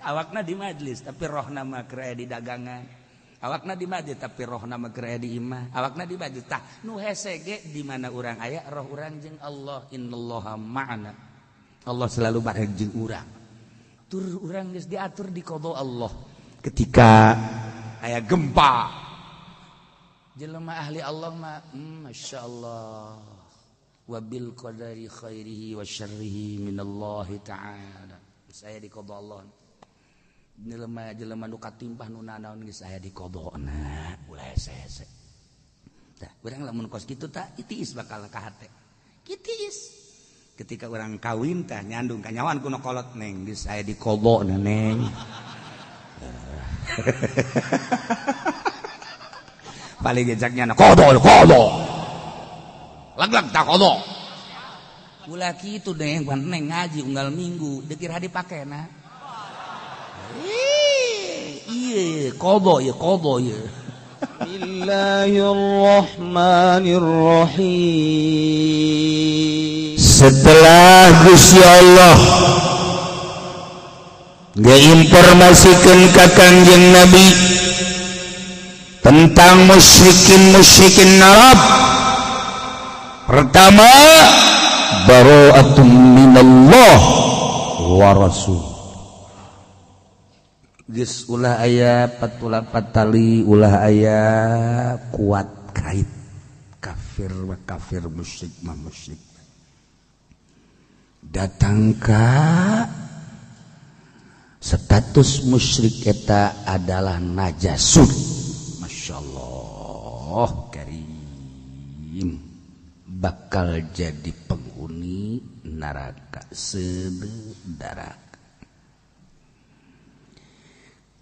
awakna di majlis tapi rohna mah keur di dagangan. Awakna di masjid tapi rohna mah keur di imah. Awakna di masjid tah nu hese ge di mana urang aya roh urang jeung Allah. Innallaha ma'ana. Allah selalu bareng jeung urang. Tur urang geus diatur di qada Allah. Ketika aya gempa jelema ahli Allah mah masyaallah wa bil qadari khairihi wa syarrihi minallahi ta'ala. Saya di qada Allah. Jelema nu katimpah nu nanaon geus aya di qadana ulah hese-hese. Tah, urang lamun kos kitu tah itiis bakal ka hate. Kitiis. Ketika urang kawin tah nyandung kanyawan kuno kolot neng geus aya di qadana neng. Paling gejaknya qada lag tak qada ulah kitu neng neng ngaji unggal minggu dikira dipakena iya qada ya Bismillahirrahmanirrahim. Setelah Gusti Allah ngeinformasikeun ka Kangjeng Nabi tentang musyrikin Arab. Pertama, bara'atun minallah wa rasul. Geus ulah aya patula patali, ulah aya kuat kait kafir musyrik mah musyrik. Datang ka status musyrik eta adalah najasun. Masyaallah karim bakal jadi penghuni neraka seudara.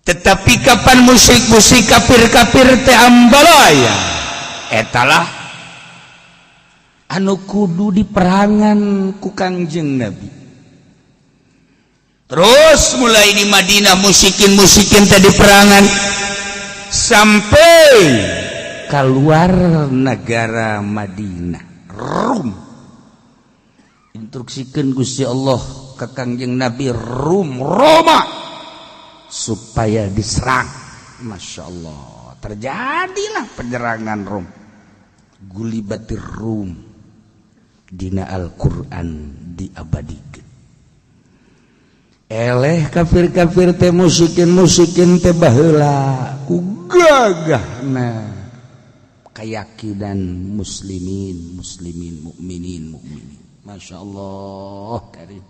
Tetapi kapan musyrik kafir teh ambalaya etalah anu kudu diperangan ku Kangjeng Nabi. Terus mulai di Madinah musyrikin teh diperangan sampai keluar negara Madinah, Rum. Instruksikeun Gusti Allah ka Kangjeng Nabi Roma supaya diserang. Masya Allah, terjadilah penyerangan Rum. Gulibatir Rum dina Al-Quran diabadikeun. Eleh kafir teh musyrikin teh baheula ku gagahna keyakinan muslimin mukminin. Masya Allah karim.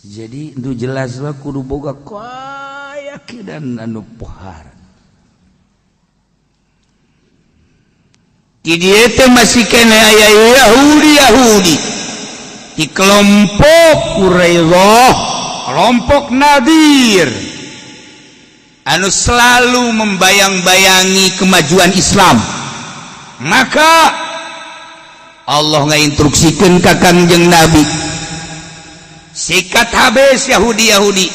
Jadi itu jelas lah kudu boga keyakinan anu pohar. Kidieu teh masih kena aya Yahudi di kelompok Quraisyah, kelompok Nadir anu selalu membayang-bayangi kemajuan Islam. Maka Allah ngainstruksikeun ka Kangjeng Nabi sikat habis Yahudi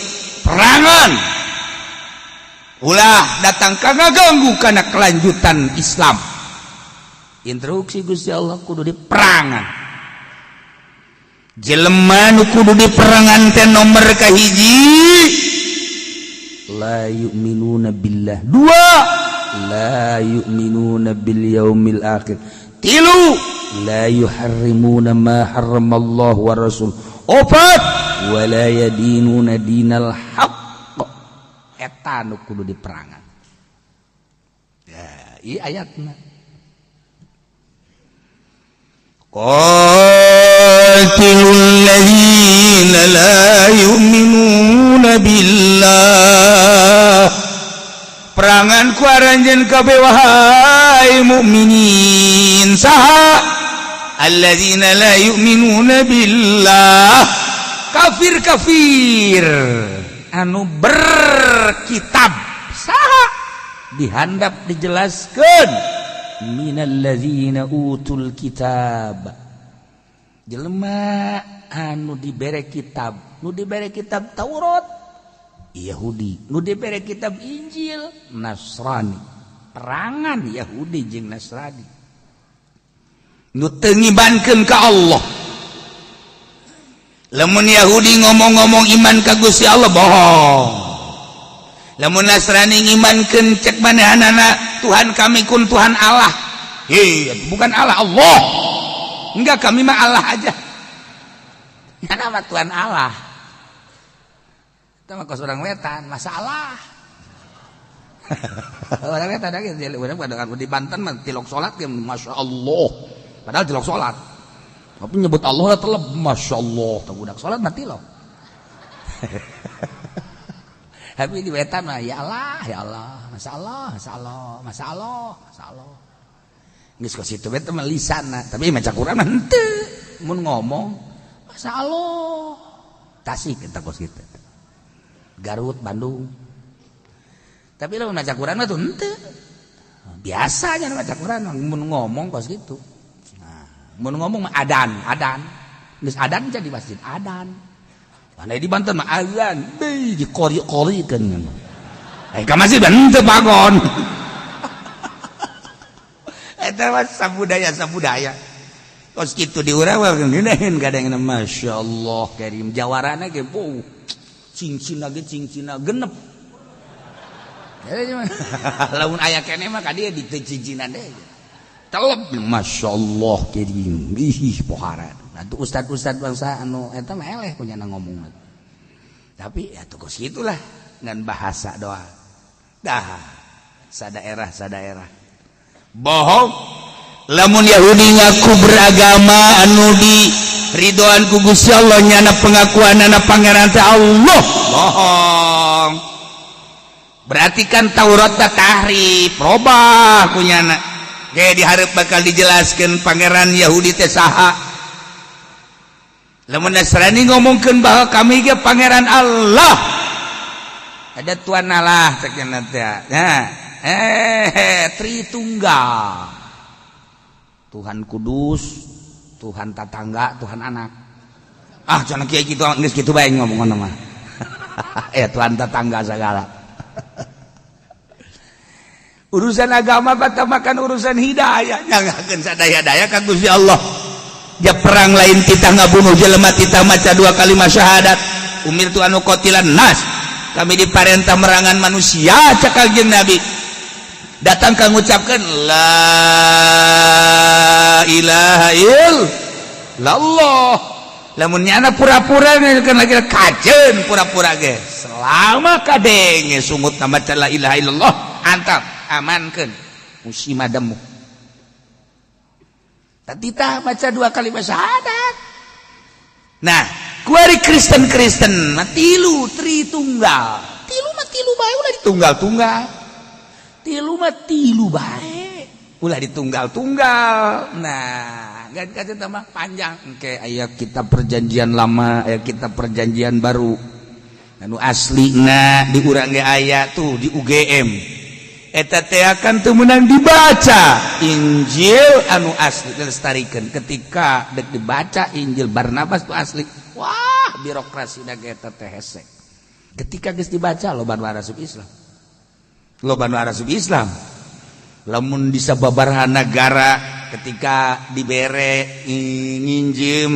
perangan ulah datang ka ngaganggu kana kelanjutan Islam. Instruksi Gusti Allah kudu diperangan. Jelema nu kudu diperangan teh nomor kahiji la yu'minuna billah. 2 la yu'minuna bil yaumil akhir. 3 la yuharrimuna ma harramallahu wa rasul. 4 wa la yadinuna dinal haqq. Eta nu kudu diperangan. Ya, ieu ayatna. Qatilul ladzina la yu'minuna billah. Perangan ku aranjeun kabeh wahai mukminin. Saha? Alladzina la yu'minuna billah. Kafir anu berkitab. Saha? Dihandap dijelaskeun. Minalladzina utul kitab. Jelema anu dibere kitab, nu dibere kitab Taurat Yahudi, nu dibere kitab Injil Nasrani. Perangan Yahudi jeung Nasrani nu teu ngibankeun ka Allah, Lamun Yahudi ngomong-ngomong iman ka Gusti Allah bohong. Lamun Nasrani imankeun cek manehanana Tuhan kami kun Tuhan Allah. Bukan Allah, Allah. Enggak, kami mah Allah aja. Ya nama Tuhan Allah. Kita mah kos orang wetan, masalah. Orang wetan lagi, orang pada di Banten mah tilok salat ge masya Allah. Padahal tilok salat. Tapi nyebut Allah teleb, masya Allah. Tak budak sholat mati loh. Tapi di wetan mah ya Allah, ya Allah, masya Allah, masya Allah, masya Allah, masya Allah. Nggak suka situ wetan mah lisan, tapi macam Quran nanti mun ngomong, masya Allah. Tasik kita kos kita. Garut, Bandung. Tapi lo macam Quran mah tuh nanti biasa aja macam Quran mun ngomong kos gitu. Mau ngomong mah adan, geus adan jadi masjid adan. Mana di Banten mah adan, di kori-korikeun. Ka masjid teu pagon. Eta mah sabudaya. Kos kitu di urang mah ngeunaheun kadang masyaallah karim jawarana ge cincina genep. Lamun aya keneh mah ka dieu di teu cincinan deui. Telep, masya Allah kirim, pohara. Nah tuh ustad bangsa anu eta mah eleh punya ngomong. Tapi ya tuh kos gitulah dengan bahasa doa. Dah, sadaerah. Bohong. Lamun Yahudi ngaku beragama anu di ridhoan ku Gusti Allah nyana pengakuanana pangeran teh Allah. Bohong. Berarti kan Taurat tahrif, robah kunyana. Gaya diharap bakal dijelaskan pangeran Yahudi teh saha. Lamun Nasrani ngomongkeun bahwa kami ge pangeran Allah. Ada Tuhan Allah cenah teh. Nah, Tritunggal. Tuhan Kudus, Tuhan Tatangga, Tuhan Anak. Cenah kieu kitu geus kitu bae ngomongna mah. Tuhan Tatangga segala. Urusan agama patamakan urusan hidayah nyanggakeun sadaya-daya ka Gusti Allah. Ya perang lain kita ngabunuh jelema kita maca 2 kalimat syahadat. Umirtu anu qatilan nas. Kami diparentah merangan manusia cak kanjeng Nabi. Datang ka ngucapkeun la ilaha illallah. Lamun nyana pura-pura kan lagi kajeun pura-pura ge. Selama kadenge sungut nama la ilaha illallah antap amankan musimademu. Tatita baca 2 kalimat syahadat. Nah, kuari Kristen tilu Tritunggal. Tilu bae ulah ditunggal-tunggal. Tilu bae ulah ditunggal-tunggal. Nah, ganti tambah panjang engke aya kitab perjanjian lama, aya kitab perjanjian baru. Anu aslina di urang ge aya tuh di UGM. Eta teh akan teu meunang dibaca Injil anu asli dilestarikeun. Ketika dek dibaca Injil Barnabas tu asli, wah birokrasi da eta teh hese. Ketika geus dibaca loba nu arasup Islam. Lamun di sababaraha negara ketika dibere nginjem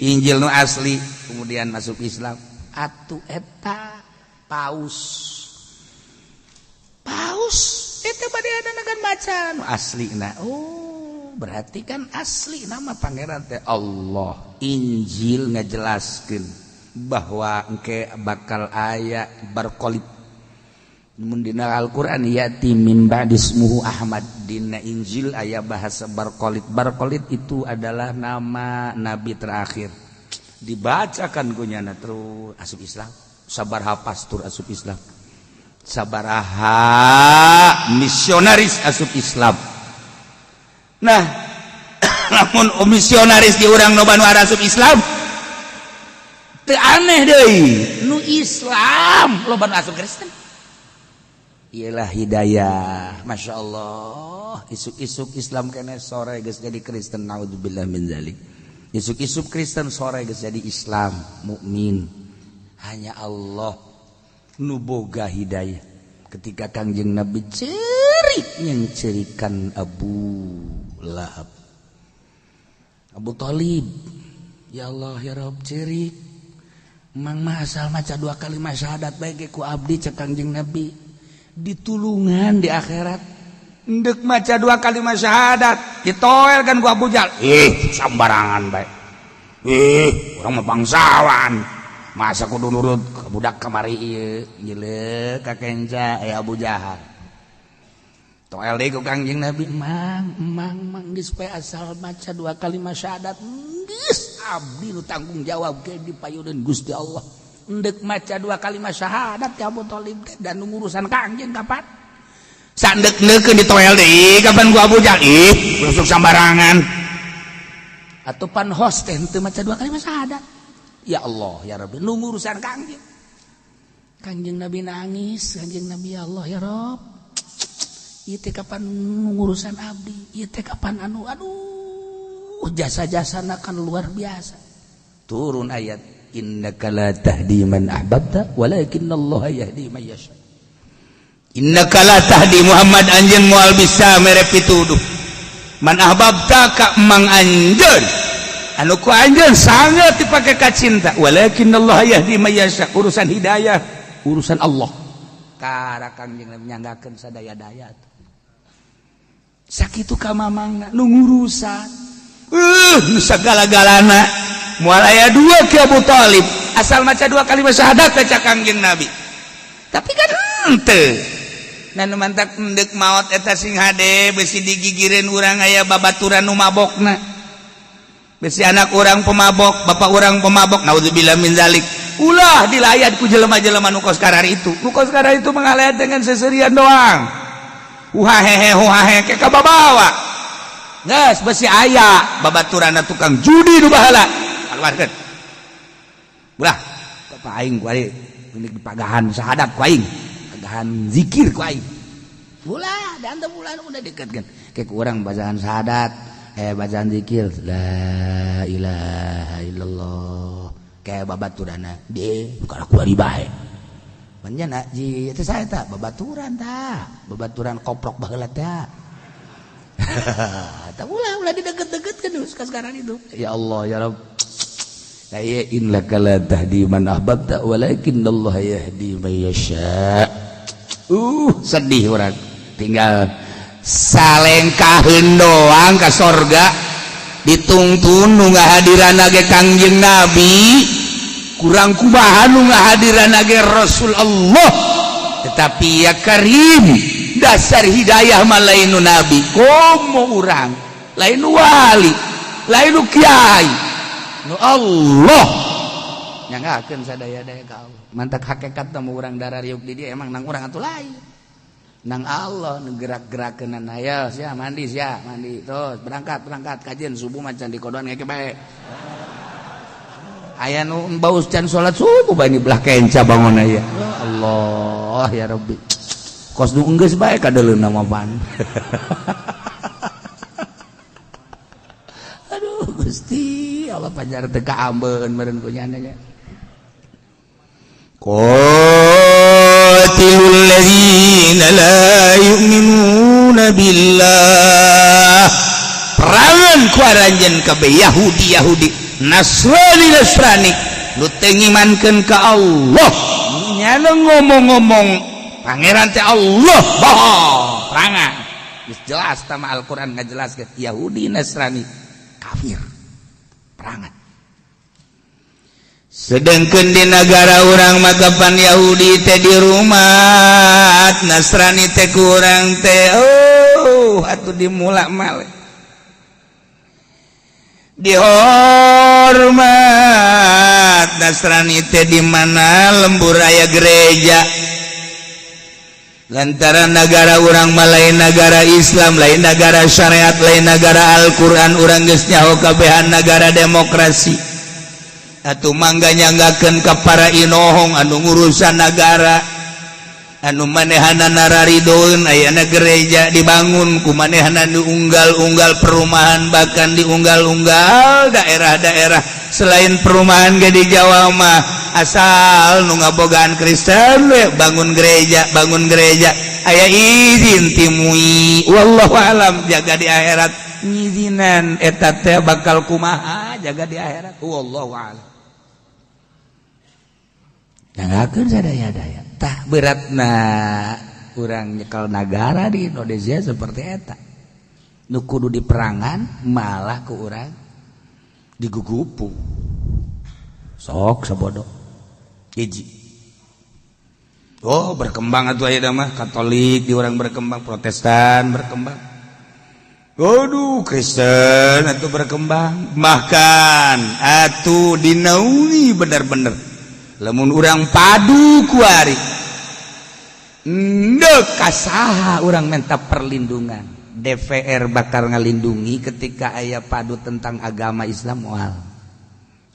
Injil nu asli kemudian masuk Islam, atuh eta paus eta bade anakan baca anu aslina. Oh, berarti kan asli nama pangeran teh Allah. Injil ngajelaskeun bahwa engke bakal aya barqalib. Mun dina Al-Qur'an yati min ba'dismuhu Ahmad. Dina Injil aya bahasa barqalib. Barqalib itu adalah nama nabi terakhir. Dibacakan kunyana terus asup Islam. Sabaraha pastor asup Islam. Sabaraha misionaris asup Islam. Nah, namun misionaris di urang loba nu asup Islam teu aneh deui. Nu Islam loba nu asup Kristen. Ialah hidayah, masya Allah. Isuk-isuk Islam kene sore geus jadi Kristen, naudzubillah min dzalik. Isuk-isuk Kristen sore geus jadi Islam, mukmin. Hanya Allah nu boga hidayah. Ketika Kangjeng Nabi cerik yang cerikan Abu Lahab, Abu Talib, ya Allah ya Rabb cerik mang mah asal maca 2 kalimat syahadat bae ku abdi cek Kangjeng Nabi ditulungan di akhirat endek maca 2 kalimat syahadat ditoel kan ku Abu Jahal sambarangan bae urang mah bangsawan masa kudu nurut ka budak kamari ieu nyeuleuh ka kenca Abu Jahal toel deui ku Kangjeng Nabi mang geus bae asal maca 2 kalimat syahadat geus abdi nu tanggung jawab ke dipayeuneun Gusti Allah endek maca 2 kalimat syahadat ka Abu Thalib dan ngurusan Kangjeng kapan sandek-neukeun ditoel deui kapan ku Abu Jahal rusuk sambarangan atuh pan host teh teu maca 2 kalimat syahadat ya Allah ya Rabbi nu ngurusan Kangjeng Nabi nangis Kangjeng Nabi ya Allah ya Rabb ieu teh kapan ngurusan abdi ieu teh kapan aduh jasa-jasana kan luar biasa turun ayat innaka la tahdi man ahbabta walakinnallaha yahdi man yasha innaka la tahdi Muhammad anjeun moal bisa mere pituduh man ahbabta ka mang anjeun anu ku anjeun sangat dipake ka cinta walakinnallaha yahdi man yasha urusan hidayah urusan Allah kara Kangjeng Nabi nyanggakeun sadaya-daya sakitu ka mamangna nu ngurusan segala-galana moal aya 2 ke Abu Thalib asal maca 2 kalimat syahadat cak Kangjeng Nabi tapi kan henteu na nu mantak endek maot eta sing hade besi digigireun urang aya babaturan nu mabokna besi anak urang pemabok bapak urang pemabok naudzubillah min zalik ulah dilayat ku jelema-jelema nu kos karar itu mengalayat dengan seserian doang uhahehe ke kababawa geus besi aya babaturanna tukang judi nu baheula keluarkeun ulah bapak aing ku ari geuning dipagahan syahadat ku aing pagahan zikir ku aing ulah dan teu bulan udah deketkeun ke urang bacaan syahadat bacaan zikir la ilaha illallah ke babaturanna de kana ku ari bae panjenengan ji teh saya tah babaturan koprok baheula teh tak ulah dideket-deketkan dulu sekarang itu ya Allah ya Rabb ya innaka la tahdi man ahbabta walakinnallaha yahdi man yasha sedih urang tinggal salengkaheun doang ka sorga ditungtun nu ngahadiranna ge Kangjeng Nabi kurang kumaha nu ngahadiranna ge Rasulullah tetapi ya Karim dasar hidayah mah lain nu nabi komo urang lain nu wali lain nu kiai nu Allah nyanggakeun sadaya-daya ka Allah mantak hakikat mah urang darariuk di dia emang nang urang atuh lain nang Allah nu gerak-gerakeun aya sia mandi terus berangkat kajian subuh macan di kodoan ngeke bae aya nu baus can salat subuh bae di belah kenca bangun aya ya Allah ya Rabbi kos nu enggeus bae kadeuleuna mah pan aduh Gusti Allah panjar teu kaambeun meureun ku nyana nya qatilul ladzina la yu'minuna billah perangan ku aranjeun kabeh Yahudi Nasrani nu teu ngimankeun ka Allah nyana ngomong-ngomong pangeran teh Allah bohong perangan geus jelas tama Al-Qur'an ngajelaskeun Yahudi Nasrani kafir perangan sedengkeun di negara urang magapan Yahudi teh di rumah Nasrani teh kurang teh atuh dimula male dihormat Nasrani teh di mana lembur aya gereja lantaran negara urang mah lain negara Islam lain negara syariat lain negara Al-Quran urang geus nyaho kabehan negara demokrasi atuh mangga nyanggakeun ka para inohong anu ngurusan negara anu manehana nararidoeun ayana gereja dibangun ku manehana diunggal-unggal perumahan bahkan diunggal-unggal daerah-daerah selain perumahan ge di Jawa mah asal nu ngabogaan Kristen we bangun gereja aya izin ti MUI wallahu alam jaga di akhirat ngizinan eta teh bakal kumaha jaga di akhirat wallahu alam jangakeun sadaya-daya tah beratna urang nyekel nagara di Indonesia seperti eta nu kudu diperangan malah ku urang digugupu sok sabodo hiji berkembang atuh aya mah Katolik di urang berkembang Protestan berkembang waduh Kristen atuh berkembang bahkan atuh dinaungi bener-bener lamun urang padu kuari ndek kasaha urang minta perlindungan DPR bakal ngalindungi ketika aya padu tentang agama Islam moal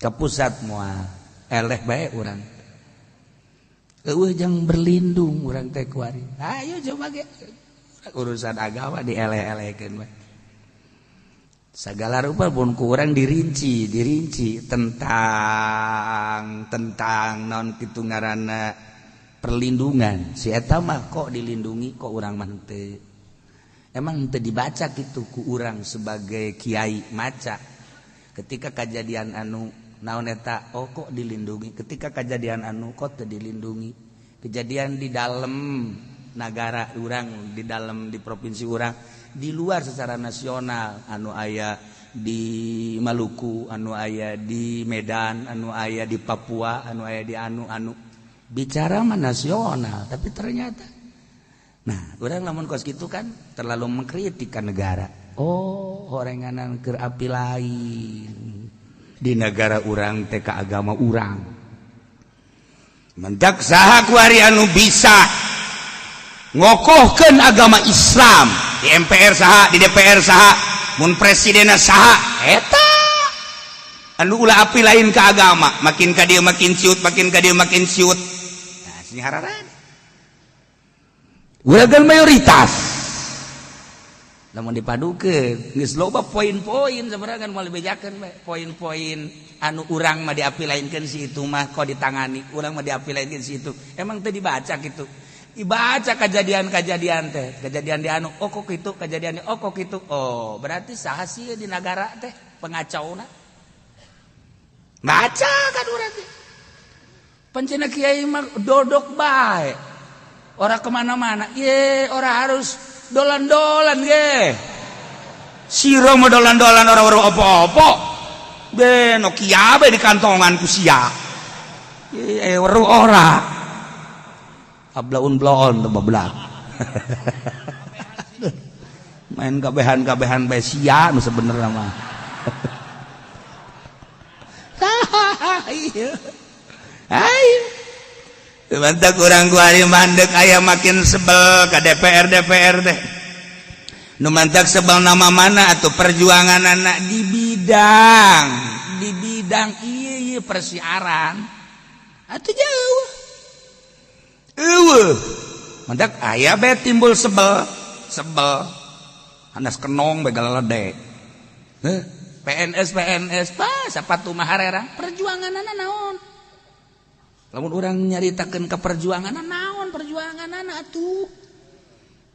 ke pusat moal eleh bae urang jang berlindung urang teh kuari ayo coba ge urusan agama dieleh-elehkeun bae sagala rupa pun ku urang dirinci tentang naon kitu ngaranna perlindungan si eta mah kok dilindungi kok urang mah teu emang teu dibaca kitu ku urang sebagai kiai maca ketika kejadian anu naon eta kok dilindungi ketika kejadian anu kok teu dilindungi kejadian di dalam negara urang di provinsi urang di luar secara nasional anu aya di Maluku anu aya di Medan anu aya di Papua anu aya di anu bicara mah nasional tapi ternyata nah urang lamun kos kitu kan terlalu mengkritik negara horenganan keur api lain di negara urang teh ka agama urang mentak saha kuari anu bisa ngokohkeun agama Islam di MPR saha di DPR saha mun presidenna saha eta anu ulah api lain ka agama makin ka dieu makin ciut nah sini hararan urang mayoritas lamun dipadukeun geus loba poin-poin sabaraha kan moal bejakeun bae poin-poin anu urang mah diapilainkeun si itu mah kok ditangani urang mah diapilainkeun si itu emang teu dibaca kitu dibaca kejadian teh kejadian di anu kok kitu kejadian kok kitu berarti saha sih di negara teh pengacauna baca kan urang teh pancena kiai mah dodok bae ora kemana-mana ora harus dolan-dolan ge siro mah dolan-dolan orang-orang opo-opo be no kiabe di kantongan ku sia weru ora ablaun-blaon teu bablak main kabehan-kabehan bae sia nu sabenerna mah ayo mantak urang kuari mandek aya makin sebel ka DPR teh nu mantak sebel nama mana atuh perjuangan anak di bidang ieu persiaran atuh jauh mantak aya bae timbul sebel hanas kenong begal lede PNS sapatu mah harerang perjuangan anak naon lamun urang nyaritakeun ka perjuangan naon perjuangan atuh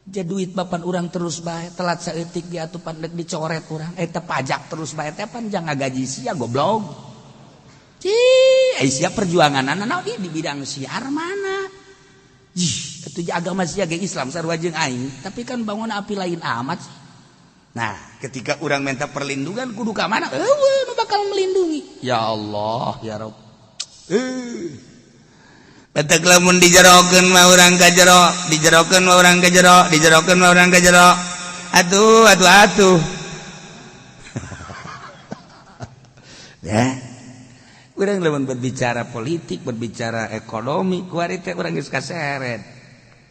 jaduit bapan urang terus bae telat saeutik ge atuh pandek dicoret urang eta pajak terus bae teh panjang ngagaji sia goblok sia perjuangan naon di bidang siar mana atuh agama sia ge Islam sarua jeung aing tapi kan bangun api lain amat nah ketika urang minta perlindungan kudu ka mana nu bakal melindungi ya Allah ya Rabb Petek lamun dijerokeun mah urang ka jero, dijerokeun mah urang ka jero, dijerokeun mah urang ka jero. Atuh. Ya. Urang lamun berbicara politik, berbicara ekonomi, kuari teh urang geus kaseret.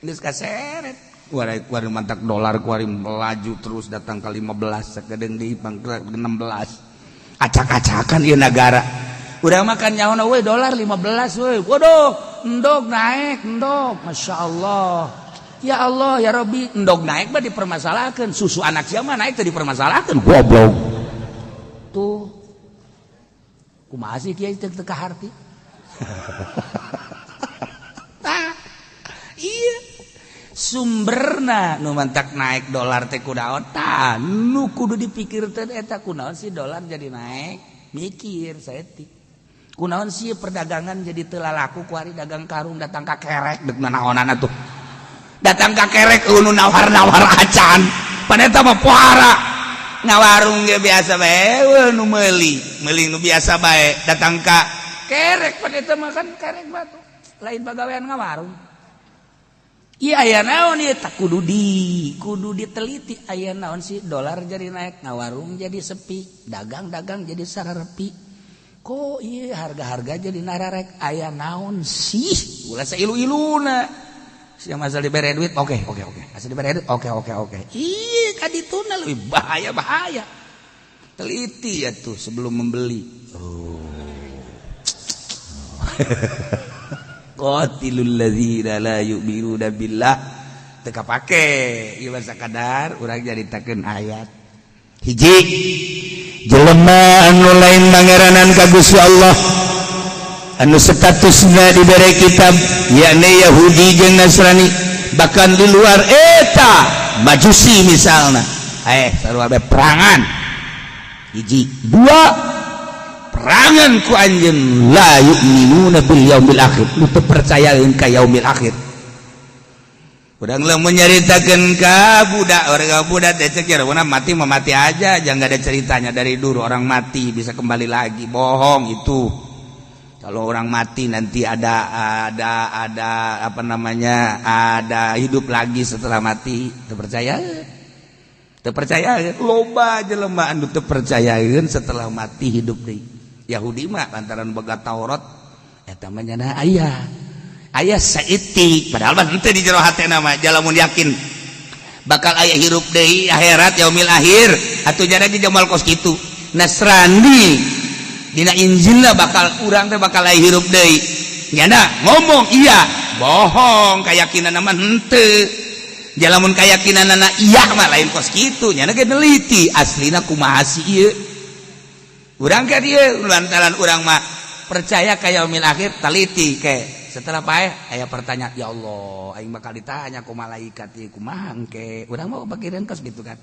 Geus kaseret. Kuari mantak dolar kuari melaju terus datang ke 15, sakedeung deui pangkat 16. Acak-acakan ieu negara. Urang makan nyaona we dolar 15 we. Waduh, endog naik, endog. Masya Allah. Ya Allah, ya Rabbi, endog naik mah dipermasalahkeun. Susu anak sia mah naik teh dipermasalahkeun. Goblok. Tuh. Kumaha sih kiai teu ka harti? Iya. Sumberna nu mantak naik dolar teh kunaon? Tah, nu kudu dipikirkeun eta kunaon sih dolar jadi naik? Mikir saeutik. kunaon sih perdagangan jadi teu laku ku ari dagang karung datang ka kerek deuk naonana tuh datang ka kerek nu nawar-nawar acan paneta mah pohara ngawarung ge biasa bae nu meuli nu biasa bae datang ka kerek paneta mah kan kerek batu lain pagawean ngawarung iya aya naon ieu tak kudu diteliti aya naon sih dolar jadi naik ngawarung jadi sepi dagang-dagang jadi sarepi kok iya harga-harga jadi nararek aya naon sih ulah sailu-iluna sia masal dibere duit oke asal dibere duit oke iya kadituna leuwih bahaya teliti ya tuh sebelum membeli qatilul ladzina la yu'minuna billah teu kapake ieu sakadar urang nyaritakeun ayat hiji jelema anu lain mangeranan ka Gusti Allah anu statusna dibere kitab yakni Yahudi jeung Nasrani bahkan di luar eta Majusi misalna sarua bae perangan hiji dua perangan ku anjeun la yu'minuna bil yaumil akhir lu teu percayaeun ka yaumil akhir urang lamun nyaritakeun ka budak teh cek urang mati mati aja jangan ada ceritanya dari dulu orang mati bisa kembali lagi bohong itu kalau orang mati nanti ada apa namanya ada hidup lagi setelah mati terpercaya loba jelema anu teu percayaeun setelah mati hidup deui Yahudi mah lantaran boga Taurat eta mah nyana aya saeutik padahal mah henteu di jero hatena mah jalamun yakin bakal aya hirup deui akhirat yaumil akhir atuh jana di jamal kos kitu Nasrani dina Injilna bakal urang teh bakal aya hirup deui nyana ngomong iya bohong kayakinanna mah henteu jalamun kayakinanna iya mah lain kos kitu nyana ge neliti aslina kumaha si ieu urang ka dieu lantaran urang mah percaya ka yaumil akhir taliti ke setelah paeh aya pertanyaan ya Allah aing bakal ditanya ku malaikat ieu kumaha engke urang mau bagireun kos gitu kan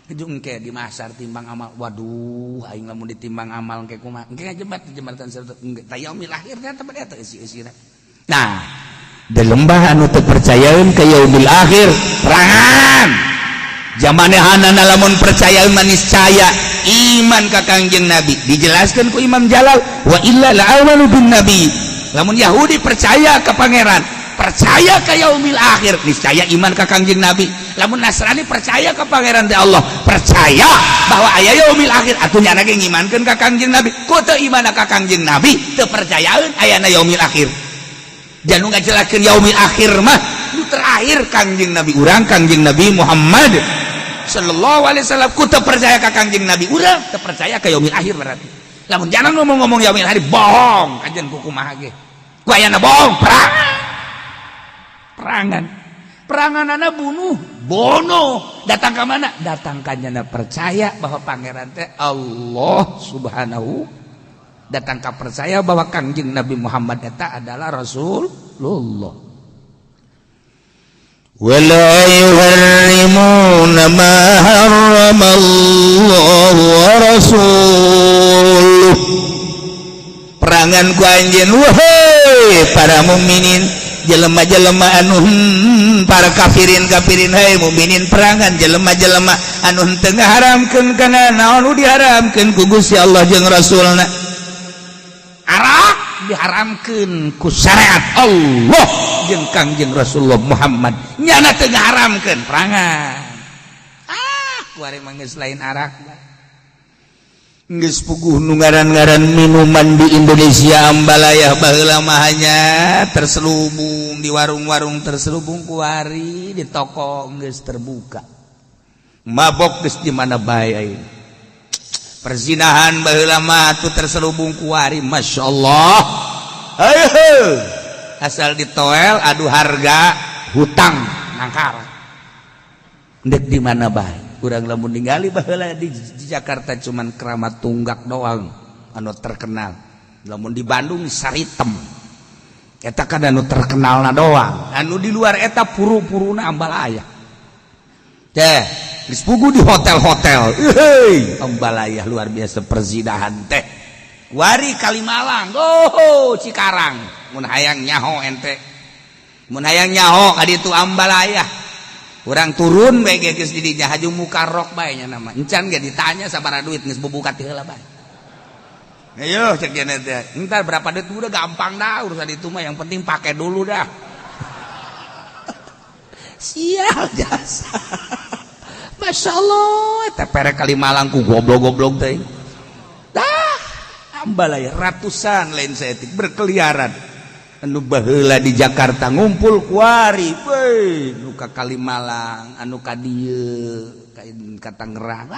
ujung engke di mahsyar timbang amal waduh aing lamun ditimbang amal engke kumaha engke jembatan siratal ta yaumil akhir teh teh eta isi-isina nah delembah anu teu percayaeun ka yaumil akhir perangan jamanehanana lamun percayaeun manis caya iman ka Kangjeng Nabi dijelaskeun ku Imam Jalal wa illa la'amalu bin nabi lamun Yahudi percaya ke pangeran percaya ke yaumil akhir niscaya iman ke Kangjeng Nabi lamun Nasrani percaya ke pangeran teh Allah percaya bahwa aya yaumil akhir atunya ge ngimankeun ka Kangjeng Nabi ku teu iman ka Kangjeng Nabi teu percayaeun ayana yaumil akhir janu ngajelakeun yaumil akhir mah nu terakhir Kangjeng Nabi urang Kangjeng Nabi Muhammad sallallahu alaihi wasallam ku teu percaya ka Kangjeng Nabi urang teu percaya ka yaumil akhir berarti lamun jangan ngomong-ngomong yaumil akhir bohong kajian ku kumaha ge ku ayana bohong peranganana bunuh bono datang ke mana datang ka nyana percaya bahwa pangeran teh Allah subhanahu datang ka percaya bahwa Kangjeng Nabi Muhammad eta adalah Rasulullah wala yuharrimuna ma harramallahu wa rasuluh perangan ku anjeun wahai para mukminin jelema-jelema anu para kafirin hai mukminin perangan jelema-jelema anu teu ngaharamkeun kana naon diharamkeun ku Gusti Allah jeung Rasulna arak diharamkeun ku syariat Allah jeung Kangjeng Rasulullah Muhammad nyana teu ngaharamkeun perangan kuari mah geus lain arak geus puguh nu ngaran-ngaran minuman di Indonesia ambalayah baheula mah hanya terselubung di warung-warung terselubung kuari di toko geus terbuka mabok geus di mana bae aya perzinahan baheula mah atuh terselubung kuari masyaallah asal ditoel adu harga hutang nangkar dek di mana bae urang lamun ningali baheula di Jakarta cuman Keramat Tunggak doang anu terkenal lamun di Bandung Saritem eta kan anu terkenalna doang anu di luar eta puru-puruna ambalaya teh geus pugu di hotel-hotel ambalaya luar biasa perzinahan teh Wari Kalimalang oh Cikarang mun hayang nyaho ente mun hayang nyaho ka ditu Ambalaya urang turun bae geus di dinya Haju Mukarrok bae nya nama encan ge ditanya sabaraha duit geus bubukat heula bae ayo cek dia teh entar berapa duit udah gampang dah urusan itu mah yang penting pakai dulu dah sial jasa Masya Allah teh pere Kalimalang ku goblok-goblok teh dah Ambalaya ratusan lain setik berkeliaran anu baheula di Jakarta ngumpul kuari we nu ka Kalimalang anu ka dieu ka Tangerang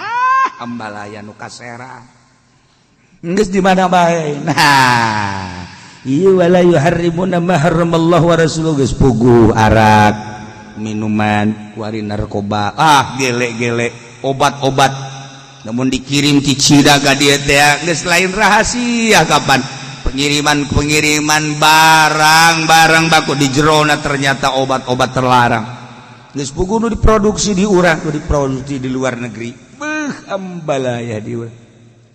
Ambalaya nu ka Serang geus di mana bae nah ieu wala yuharrimuna ma haramallahu wa rasuluhu geus puguh arak minuman kuari narkoba gele-gele obat-obat namun dikirim ti Cida ka dieu teh geus lain rahasia kapan pengiriman barang baku di jerona ternyata obat-obat terlarang geus puguh nu diproduksi di urang nu diproduksi di luar negeri beuh Ambalaya di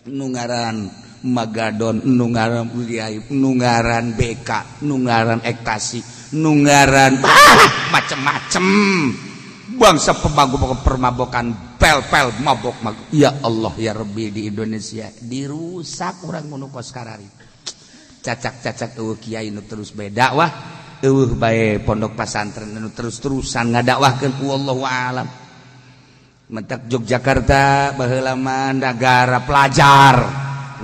nu ngaran Magadon nu ngaran Uliai nu ngaran BK nu ngaran Ekstasi nu ngaran macem-macem bangsa permabokan pel mabok ya Allah ya Rabbi di Indonesia dirusak orang ngono kos karari cacak kiai nu terus bae dakwah bae pondok pesantren nu terus-terusan ngadakwahkeun wallahu alam mentak Yogyakarta baheula mah negara pelajar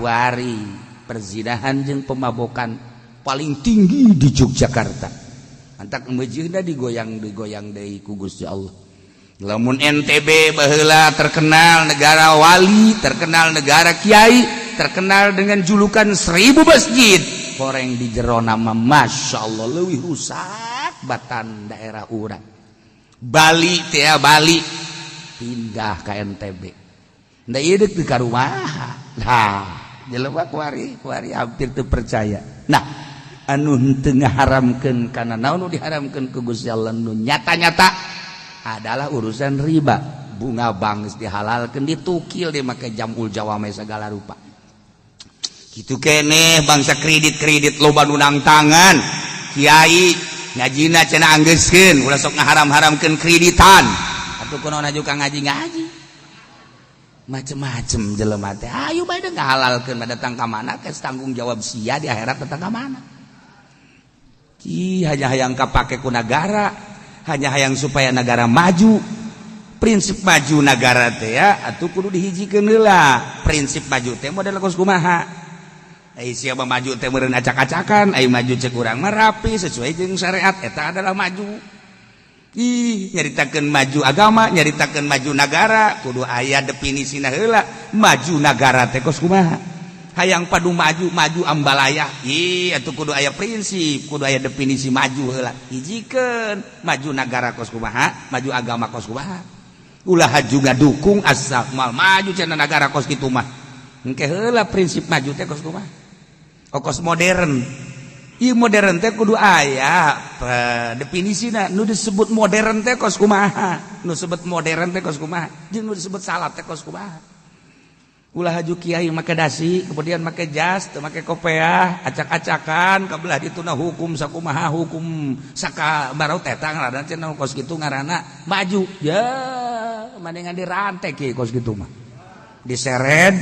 wari perzinahan jeung pemabokan paling tinggi di Yogyakarta antak meujeuhna digoyang deui ku Gusti Allah lamun NTB baheula terkenal negara wali terkenal negara kiai terkenal dengan julukan 1000 masjid koreng di jero nama Masya Allah leuwih rusak batan daerah urang Bali pindah ke NTB nda ieu deuk ka rumaha nah jelema kuari hampir teu percaya nah anu henteu ngaharamkeun kana naon nu diharamkeun ku Gusti Allah nu nyata-nyata adalah urusan riba bunga bank geus dihalalkeun ditukil dia make jamul Jawa mah segala rupa kitu keneh bangsa kredit loba nu nang tangan kiai ngajina cenah anggeuskeun ulah sok ngaharam-haramkeun kreditan atuh kunaon juga ngaji macem-macem jelema teh ayo bae da ngahalalkeun datang ka mana geus tanggung jawab sia di akhirat datang ka mana hanya hayang kapake ku negara hanya hayang supaya negara maju prinsip maju negara teh ya atuh kudu dihijikeun heula prinsip maju teh model kos kumaha ai siapa maju teh meureun acak-acakan ai maju cek urang mah rapi sesuai jeung syariat eta adalah maju nyaritakeun maju agama nyaritakeun maju negara kudu aya definisina heula maju negara teh kos kumaha hayang padu maju Ambalaya atuh kudu aya prinsip kudu aya definisi maju heula hijikeun maju negara kos kumaha maju agama kos kumaha ulah haju ngadukung asal mal maju cenah negara kos kitu mah engke heula prinsip maju teh kos kumaha kos modern ieu modern teh kudu aya definisina nu disebut modern teh kos kumaha nu disebut modern teh kos kumaha jeung nu disebut salat teh kos kumaha ulah haju kiai make dasi kemudian make jas teu make kopiah acak-acakan kabelah dituna hukum sakumaha hukum sakabaraut eta ngaranna cenah kos kitu ngaranna maju ya manengan dirantek kieu kos kitu mah diseret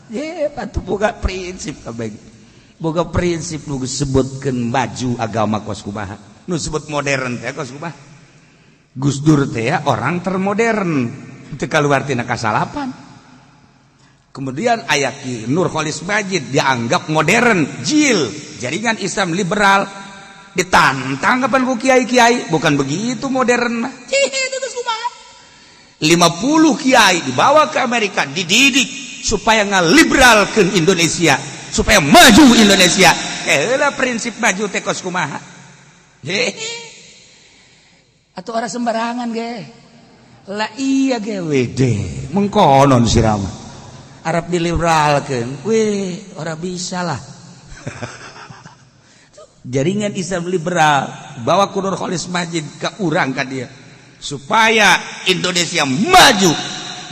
ye patu boga prinsip kabeh boga prinsip nu disebutkeun maju agama kos kumaha nu disebut modern teh kos kumaha Gus Dur teh ya orang termodern teu kaluar tina kasalapan kemudian aya Ki Nurholis Majid dianggap modern jil jaringan Islam liberal ditantang kapan ku kiai-kiai bukan begitu modern mah itu geus kumaha 50 kiai dibawa ke Amerika dididik supaya ngaliberalkeun Indonesia supaya maju Indonesia heula prinsip maju teh kos kumaha atuh ora sembarangan ge lah iya ge wede mengkonon sirama Arab diliberalkeun we ora bisa lah jaringan Islam liberal bawa Nurholis Majid ke urang ka dia supaya Indonesia maju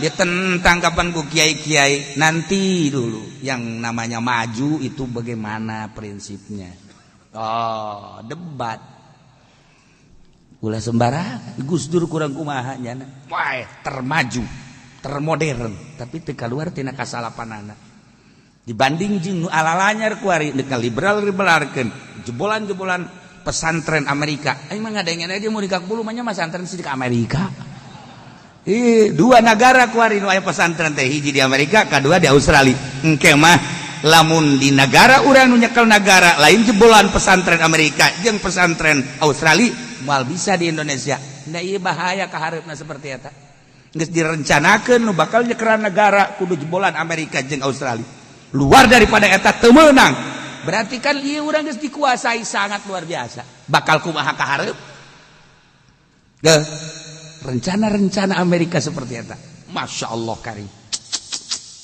ditentang kapan ku kiai-kiai. Nanti dulu yang namanya maju itu bagaimana prinsipnya. Oh, debat. Ulah sembarangan. Gus Dur kurang kumaha nya. Wah, termaju, termodern, tapi teu kaluar tina kasalapanana. Dibanding jeung nu alalanyar kuari nu liberal-liberalkeun, jebolan-jebolan pesantren Amerika. Aing mah ngadengen dia mau dikak bulu mah nya pesantren sidik Amerika. Dua negara kuari nu aya pesantren teh, hiji di Amerika, kadua di Australia. Engke mah lamun di negara urang nu nyekel negara lain jebolan pesantren Amerika jeung pesantren Australia moal bisa di Indonesia. Da ieu bahaya ka hareupna seperti eta. Geus direncanakeun nu bakal nyekeran negara kudu jebolan Amerika jeung Australia. Luar daripada eta teu meunang. Berarti kan ieu urang geus dikuasai sangat luar biasa. Bakal kumaha ka hareup? Rencana-rencana Amerika seperti eta. Masya Allah karim.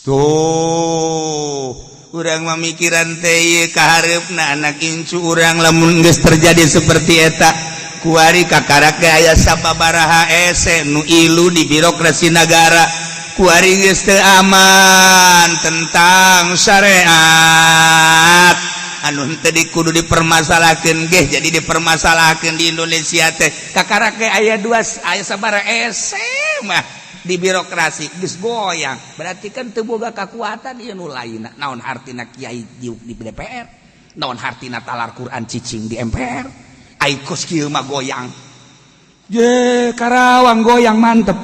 Tuh, urang mamikiran teh ka hareupna anak incu urang lamun geus terjadi seperti eta. Kuari kakarak ge aya sababaraha ese nu ilu di birokrasi negara. Kuari geus teu aman tentang syariat. Anu henteu kudu dipermasalahkeun ge jadi dipermasalahkeun di Indonesia teh. Kakarak ge aya sabaraha ese mah di birokrasi geus goyang. Berarti kan teu boga kakuatan ieu nu lainna. Naon artina kiai di DPR? Naon artina talar Quran cicing di MPR? Aikos kieu mah goyang. Je Karawang goyang mantep.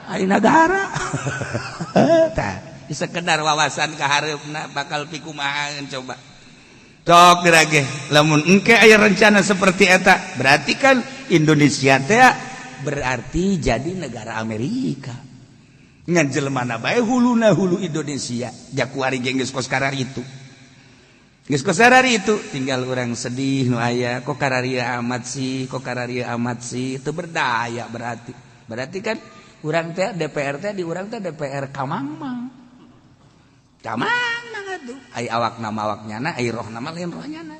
Ai negara. Tah, sekedar wawasan ka hareupna bakal pikumahaeun coba. Tok dirage lamun engke aya rencana seperti eta, berarti kan Indonesia teh berarti jadi negara Amerika. Ngan jelemana bae huluna hulu Indonesia, jakuari jeung geus kos karari itu. Geus kos karari itu tinggal urang sedih nu aya kok kararia amat sih, kok kararia amat sih, teu berdaya berarti. Berarti kan urang teh DPR teh di urang teh DPR kamangmang. Kamangmang atuh. Ai awakna mah awaknyana, ai rohna mah lain rohnyana.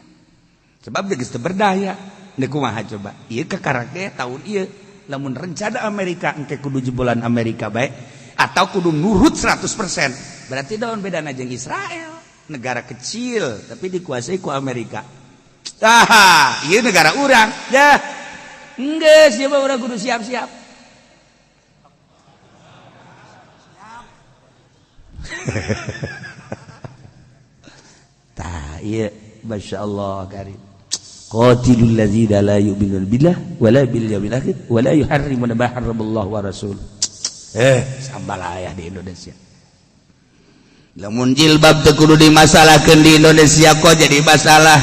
Sebab geus teu berdaya. Deuk kumaha coba? Ieu kakarake taun ieu lamun rencana Amerika engke kudu jebolan Amerika bae atau kudu nurut 100%. Berarti daun bedana jeung Israel. Negara kecil tapi dikuasai ku Amerika. Tah, ieu negara urang. Dah. Enggeus ieu mah urang kudu siap-siap. Tah, ieu masyaallah karim. Qatilul ladzina la yu'minuna billah wala bil yaumil akhir wala yuharrimuna ma harramallahu wa rasul. Sambalaya di Indonesia. Lamun jilbab teu kudu dimasalahkeun di Indonesia kok jadi masalah.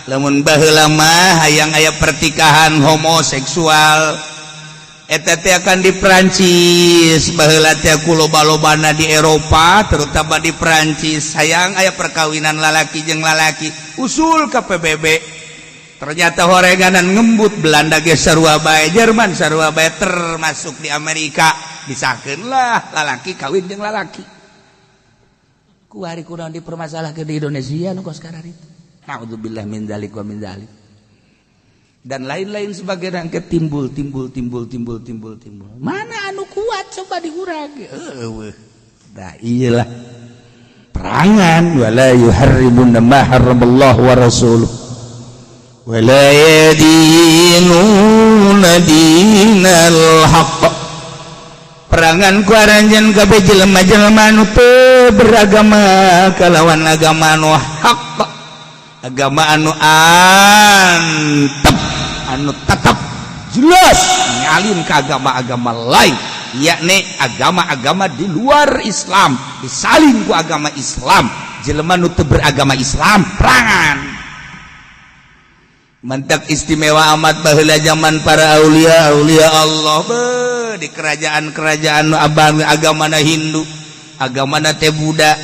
Lamun baheula mah hayang aya pertikahan homoseksual eta teh akan di Perancis, baheula teh kuloba-lobana di Eropa, terutama di Perancis. Hayang aya perkawinan lalaki jeung lalaki, usul ka PBB. Ternyata horenganan ngembut Belanda ge sarua bae, Jerman sarua bae, termasuk di Amerika disahkeun lah lalaki kawin jeung lalaki. Kuari kunaon dipermasalahkeun di Indonesia nu kos karari. Naudzubillah min dzalik wa min dzalik. Dan lain-lain sebagainya timbul. Mana anu kuat coba diurang. Nah iyalah perangan wala yuharrimuna ma harramallahu wa rasuluh wala yadinuna dinal haqq. Perangan ku aranjeun kabeh jelema-jelema anu teu beragama kalawan agama anu haq, agama anu antep, anu tetap jelas nyalin ke agama-agama lain, yakni agama-agama di luar Islam disalin ku agama Islam. Jelema nu teu beragama Islam perangan. Mantak istimewa amat baheula zaman para aulia Allah di kerajaan-kerajaan nu abang agamana Hindu, agamana teh Buddha.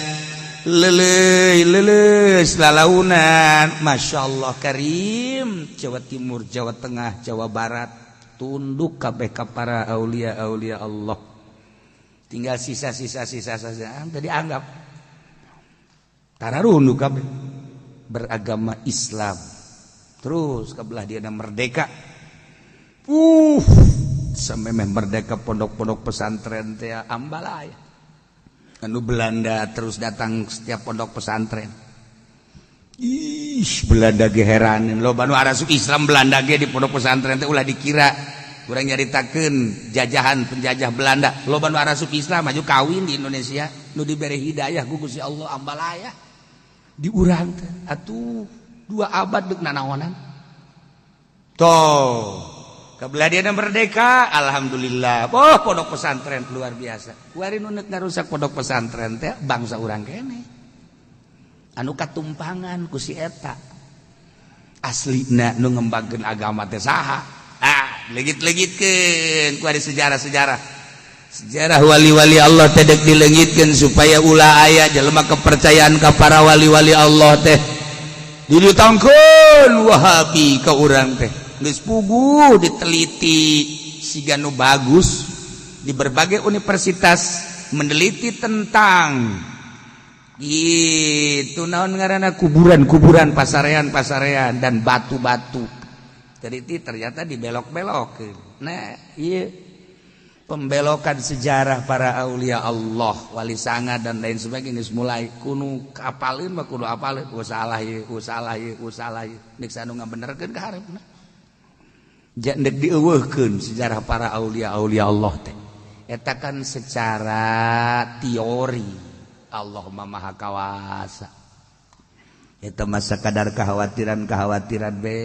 Leleus lalaunan, masya Allah karim. Jawa Timur, Jawa Tengah, Jawa Barat tunduk kabeh ka para aulia Allah. Tinggal sisa-sisa tadi anggap tararundu kabeh beragama Islam. Terus kabelah dia merdeka. sampai merdeka pondok-pondok pesantren teh ambalaya. Anu Belanda terus datang setiap pondok pesantren. Belanda ge heranin loba nu arasuk Islam Belanda ge di pondok pesantren teh ulah dikira urang nyaritakeun jajahan penjajah Belanda. Loba nu arasuk Islam maju kawin di Indonesia nu diberi hidayah ku Gusti Allah ambalaya. Di urang teh atuh 2 abad deuk nanaonan. Toh Kebeladaan merdeka, alhamdulillah. Oh, pondok pesantren luar biasa. Kuari nu ngarusak pondok pesantren teh bangsa urang kene. Anu katumpangan ku si eta. Aslina nu ngembangkeun agama teh saha? Legit-legitkeun ku ari sejarah-sejarah. Sejarah wali-wali Allah teh deuk dileungitkeun supaya ulah aya jelema kepercayaan ka para wali-wali Allah teh. Dilutangkeun Wahabi ka urang teh. Geus puguh diteliti siga nu bagus di berbagai universitas meneliti tentang gitu naon ngaranna kuburan-kuburan pasarean dan batu-batu. Teliti ternyata dibelok-belokeun. Nah, ieu pembelokan sejarah para aulia Allah, wali sanga dan lain sebagainya geus mulai kudu kapaleun mah kudu apaleun usalah ieu nek sanu ngabenerkeun ka hareupeuna. Jandek dieuweuhkeun sejarah para aulia-aulia Allah teh. Eta kan secara teori Allah Maha Kawasa. Eta mah sakadar kekhawatiran be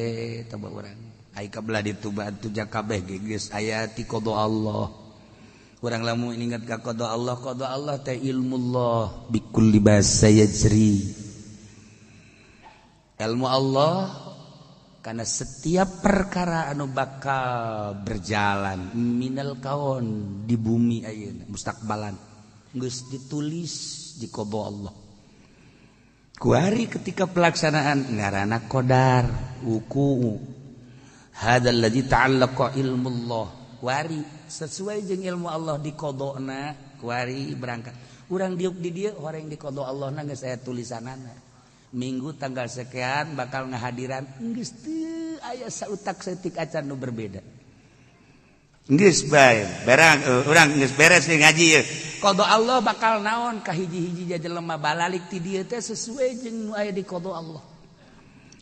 teu urang. Ai kabelah ditubatu kabeh geus aya ti qada Allah. Urang lamun ingat ka qada Allah teh ilmullah bikulli basa yajri. Ilmu Allah karena setiap perkara anu bakal berjalan minal kaun di bumi ayeuna mustakbalan geus ditulis di qada Allah. Kuari ketika pelaksanaan ngaranna qadar wuku hadzal ladzi ta'allaqa ilmullah kuari sesuai jeung ilmu Allah di qadana kuari berangkat urang diuk di dieu horeng di qada Allah na geus aya tulisanana. Minggu tanggal sekian bakal ngahadiran geus teu aya sautak setik acan nu berbeda. Geus bae, barang urang geus beres ngaji ieu. Qada Allah bakal naon ka hiji-hiji jelema balalik ti dieu teh sesuai jeung nu aya di qada Allah.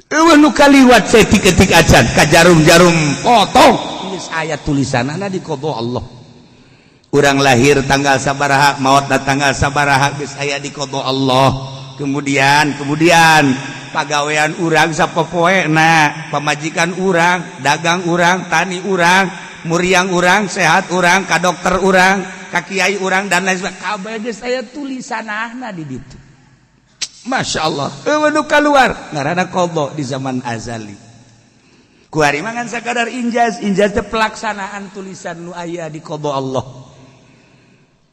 Eueuh nu kaliwat setik-etik acan ka jarum-jarum potong geus aya tulisanana di qada Allah. Urang lahir tanggal sabaraha, maotna tanggal sabaraha geus aya di qada Allah. Kemudian pagawean urang sapopoena, pamajikan urang, dagang urang, tani urang, muriang urang, sehat urang, ka dokter urang, ka kiai urang dan lain sebagainya. Kabeh geus aya tulisanana di ditu. Masyaallah. Eueuh nu kaluar ngaranna qada di zaman azali. Kuari mah ngan sakadar injaz teh pelaksanaan tulisan nu aya di qada Allah.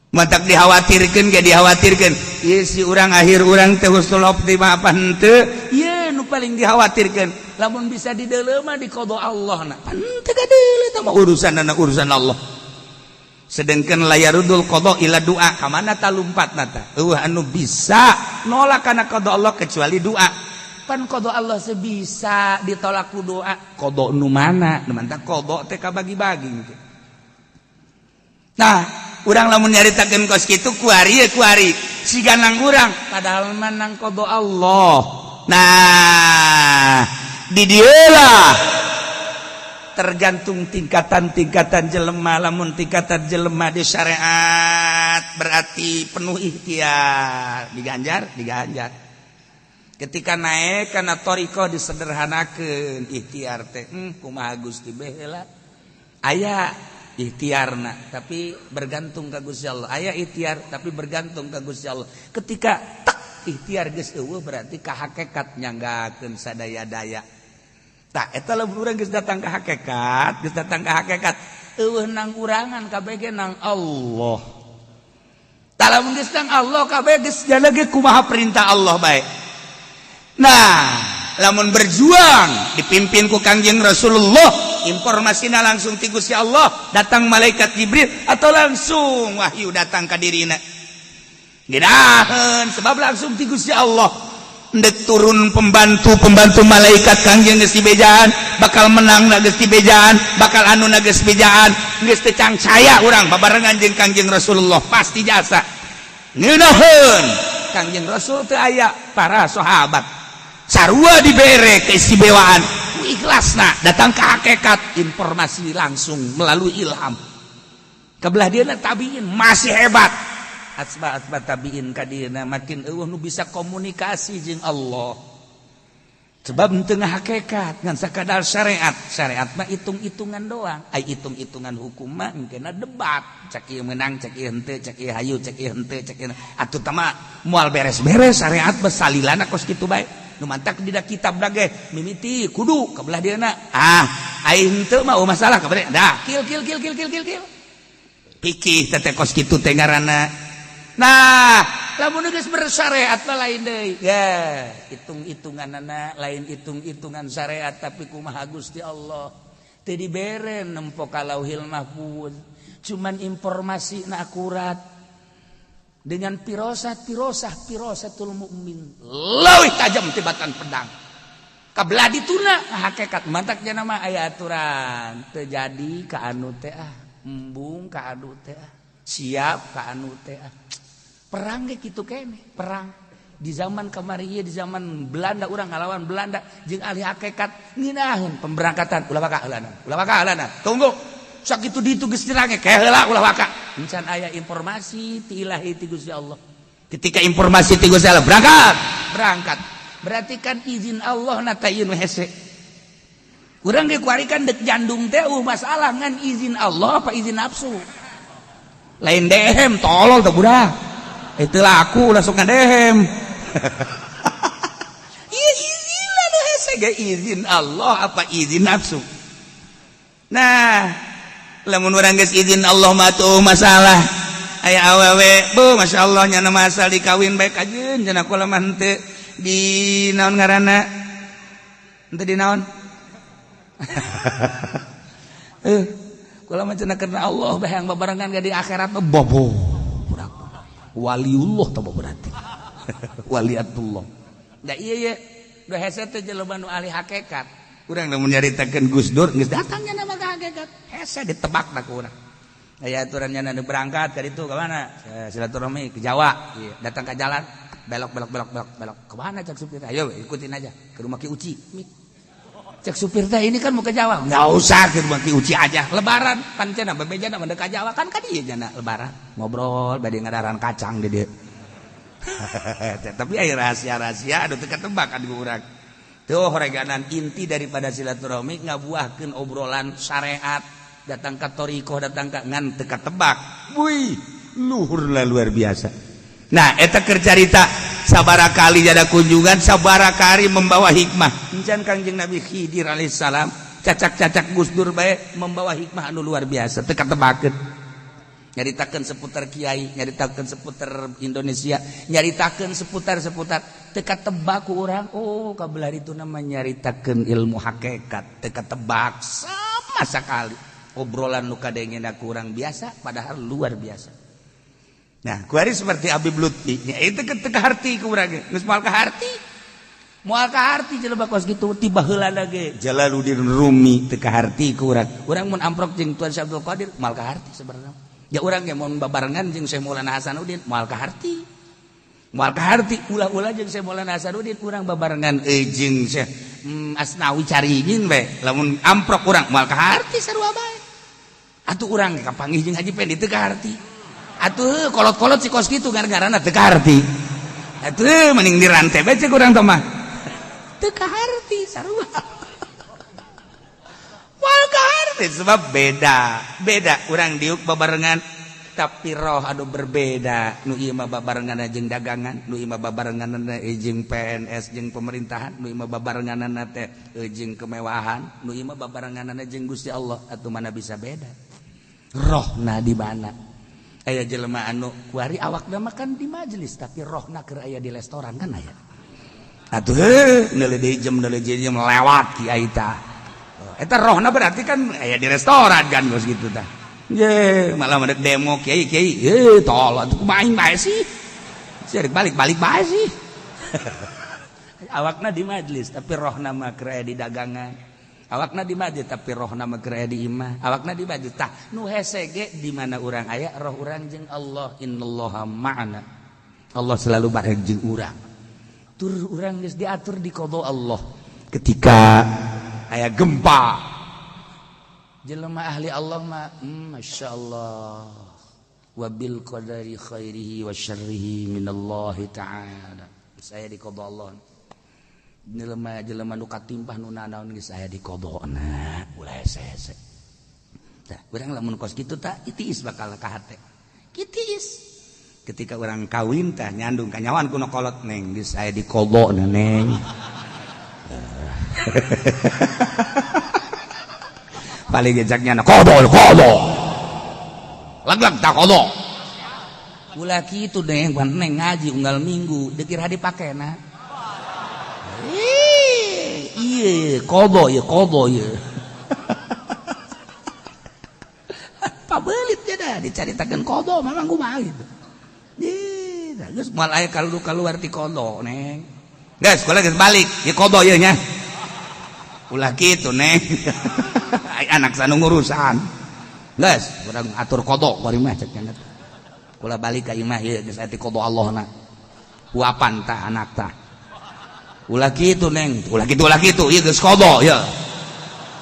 Matak dikhawatirkeun ge dikhawatirkeun ieu si urang akhir urang teh husnul khotimah apa henteu ieu nu paling dikhawatirkeun lamun bisa dideuleu mah di qada Allah na pan teu gadeuleu tah urusan Allah sedengkeun layarudul qada ila doa ka mana ta lumpatna tah eueuh anu bisa nolak kana qada Allah kecuali doa pan qada Allah sebisa ditolak ku doa qada nu mana nu mantah qada teh kabagi-bagi gitu. Nah, urang lamun nyaritakeun kos kitu kuari siga nang urang padahal manang qada Allah. Nah, di dieulah tergantung tingkatan-tingkatan jelema. Lamun tingkatan jelema di syariat berarti penuh ikhtiar, diganjar. Ketika naik kana thariqah disederhanakeun ikhtiar teh kumaha Gusti baheula. Aya ikhtiarna tapi bergantung ka Gusti Allah. Aya ikhtiar tapi bergantung ka Gusti Allah. Ketika ikhtiar geus eueuh berarti ka hakikat nyanggakeun sadaya-daya. Tah eta lamun urang geus datang ka hakikat, eueuh nang urangan kabeh ge nang Allah. Tah lamun geus nang Allah kabeh geus jana ge kumaha perintah Allah bae. Nah, lamun berjuang dipimpin ku Kangjeng Rasulullah informasinya langsung ti Gusti Allah datang malaikat Jibril atau langsung wahyu datang ka dirina gedaheun sebab langsung ti Gusti Allah ndek turun pembantu malaikat Kangjeng geus dibejaan bakal menang na geus dibejaan bakal anu na geus bejaan geus teu cangcaya urang babarengan jeung Kangjeng Rasulullah pasti jasa ngeunaheun Kangjeng Rasul teu aya para sahabat sarua dibere keistimewaan ikhlasna datang ke hakikat informasi langsung melalui ilham kabelah dieuna tabiin masih hebat asba tabiin kadina makin eueuh nu bisa komunikasi jeung Allah sebab teu hakikat ngan sakadar syariat mah hitung-hitungan doang ai hitung-hitungan hukum mah engkeuna debat cek ieu meunang cek ieu henteu cek ieu hayu cek ieu henteu cek ieu atuh tah mah moal beres-beres syariat mah salilana kos kitu bae nu mantak dina kitab lage mimiti kudu kabelah dieuna ai henteu mah masalah kabelah dah kil pikih teh kos kitu teh ngaranna. Nah, lamun geus bersyariat mah lain deui. Ya, hitung-hitunganna lain hitung-hitungan syariat tapi kumaha Gusti Allah. Teu dibere nempo ka Lauhil Mahfuz. Cuman informasi na akurat. Dengan pirasatul mukmin. Leuwih tajam tibatan pedang. Kabelah dituna hakikat mantak nya nama aya aturan. Teu jadi ka anu teh embung ka anu teh siap ka anu teh perang ge kitu kene perang di zaman kamari ieu di zaman Belanda urang ngalawan Belanda jeung ahli hakikat ngeunaheun pemberangkatan ulah waka heulana tunggu sakitu ditu geus dirange ke heula ulah waka encan aya informasi ti ilahi ti Gusti Allah ketika informasi ti Gusti Allah berangkat berarti kan izin Allah na ta ieu hese urang ge kuarikan dek jandung teh masalah ngan izin Allah apa izin nafsu lain dehem tolol teh budak itulah aku langsung ngadehem iya izin lah hese ge izin Allah apa izin nafsu nah lamun urang geus izin Allah mah tuh masalah aya awewe bu masyaallah nya masal dikawin bae kajeun cenah kula mah henteu di naon ngaranna henteu di naon kula mah cenah karena Allah bae yang babarengan di akhirat mah bobo waliullah tah berarti waliatullah da ieu da hese teh jelema nu ahli hakikat urang lamun nyaritakeun Gus Dur geus datang nya nama ka hakikat hese ditebak da ku urang aya aturan nya nu berangkat ka ditu ka mana silaturahmi ke Jawa datang ka jalan belok ke mana cek supir ayo ikutin aja ke rumah Ki Uci cek supir teh ini kan mau ke Jawa enggak usah ke rumah Ki Uci aja lebaran pancena bebeja na mendek ka Jawa kan ka dieu nya lebaran ngobrol bade ngadaran kacang di dieu tapi aya rahasia-rahasia anu teu katebak anu urang tuh horeganan inti daripada silaturahmi ngabuahkeun obrolan syariat datang ka thariqah datang ka ngan teu katebak wih luhur luar biasa. Nah eta keur carita sabaraha kali jada kunjungan sabaraha kali membawa hikmah encan Kangjeng Nabi Khidir alaihissalam cacak-cacak Gus Dur bae membawa hikmah anu luar biasa teu katebakeun nyaritakeun seputar kiai nyaritakeun seputar Indonesia nyaritakeun seputar teu katebak ku urang oh kabelah itu nama nyaritakeun ilmu hakikat teu katebak sama sakali obrolan nu kadengena ku urang biasa padahal luar biasa. Nah, kuari seperti Habib Lutfi, nya itu teu harti ku urang ge. Geus moal ka harti. Moal ka harti jelema kos kitu tiba heulana ge Jalaluddin Rumi teu ka harti ku urang. Urang mun amprok jeung Tuan Syekh Abdul Qadir moal ka harti sebenarnya. Ya urang ge mun babarengan jeung Syekh Maulana Hasanuddin moal ka harti. Moal ka harti ulah-ulah jeung Syekh Maulana Hasanuddin urang babarengan jeung Syekh Asnawi Caringin bae. Lamun amprok urang moal ka harti sarua bae. Atuh urang kapanggih jeung Haji Pendi teu ka harti. Atuh kolot-kolot si kos kitu gara-garana teu kaharti. Atuh mending dirantai bae cek urang teh mah. Teu kaharti sarua. Moal kaharti sebab beda urang diuk babarengan tapi roh anu berbeda. Nu ieu mah babarengan jeung dagangan, nu ieu mah babarengan jeung PNS jeung pemerintahan, nu ieu mah babarengan teh jeung kemewahan, nu ieu mah babarengan jeung Gusti Allah. Atuh mana bisa beda. Rohna di mana? Aya jelema anu kuari awakna makan di majelis tapi rohna keur aya di restoran kan aya. Atuh neuleuh deui jam lewat kiai tah. Eta rohna berarti kan aya di restoran kan bos gitu tah. Ye malah mendek demo kiai tolong atuh kumaha bae sih. Cari balik bae sih. awakna di majlis tapi rohna mah keur di dagangan. Awakna di masjid tapi rohna mah keur di imah. Awakna di masjid tah nu hese ge di mana urang aya roh urang jeung Allah. Innallaha ma'ana. Allah selalu bareng jeung urang. Tur urang geus diatur di qada Allah. Ketika aya gempa, jelema ahli Allah mah masyaallah. Wa bil qadari khairihi wa syarrihi minallahi ta'ala. Saya di qada Allah. Jelema nu katimpah nu nanaon geus aya di qadana ulah hese-hese. Tah, urang lamun kos kitu tah itiis bakal ka hate. Kitiis. Ketika orang kawin tah nyandung ka nyawan kuno kolot neng geus aya di qadana neng. Paling gejaknya qada. Lag tak qada. Ulah kitu neng neng ngaji unggal minggu dikira dipakena. Iya, qada ya. Pabelit ya dah dicaritakeun qada memang kumaha gitu. Geus moal aya kaluar ti qada neng. Geus kula geus balik ieu qada ieu nya. Ulah kitu neng. Anak sanu ngurusan. Geus urang atur qada bari mah cek nya. Kula balik ka imah ieu geus aya ti qada Allahna. Huapan tah anak tah. Ulah kitu neng, ulah kitu, ieu geus qada ya.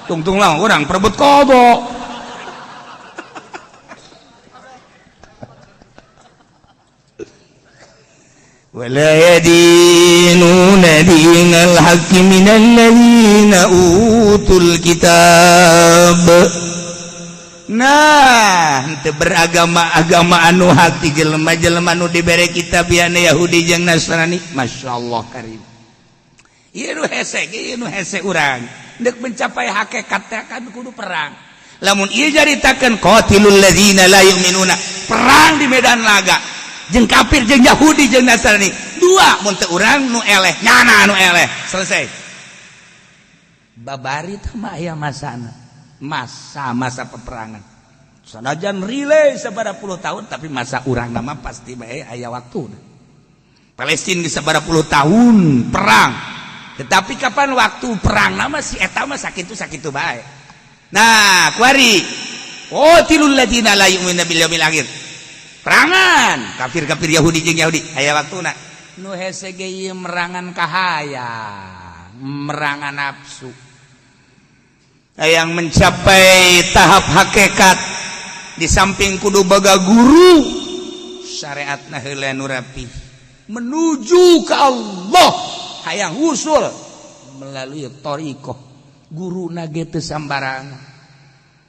Tungtung lah urang perebut qada. Wala yadinuna dinal haqqi minal ladzina utul kitab. Nah, henteu beragama anu hati jelema-jelema anu dibere kitab yana Yahudi jeung Nasrani. Masyaallah karim. Ieu nu hese urang deuk mencapai hakikat teh kan kudu perang. Lamun ieu jaritakeun qatilul ladzina la yu'minuna, perang di medan laga jeung kafir jeung Yahudi jeung Nasrani. Dua mun teu urang nu eleh, nyana nu eleh, selesai. Babari teh mah aya masana. Masa peperangan. Sanajan relay sabaraha puluh tahun tapi masa urang nama pasti bae aya waktuna. Palestina geus sabaraha puluh tahun perang. Tetapi kapan waktu perang nama si eta mah sakitu bae. Nah, kuari qatilul ladzina la yu'minuna bil yaumil akhir. Perangan kafir-kafir Yahudi jeung Yahudi aya waktuna. Nu hese ge ieu merangan kahayang, merangan nafsu. Yang mencapai tahap hakikat di samping kudu boga guru syariatna heula nu rapih menuju ke Allah. Hayang usul melalui thariqah guruna ge teu sambarangan.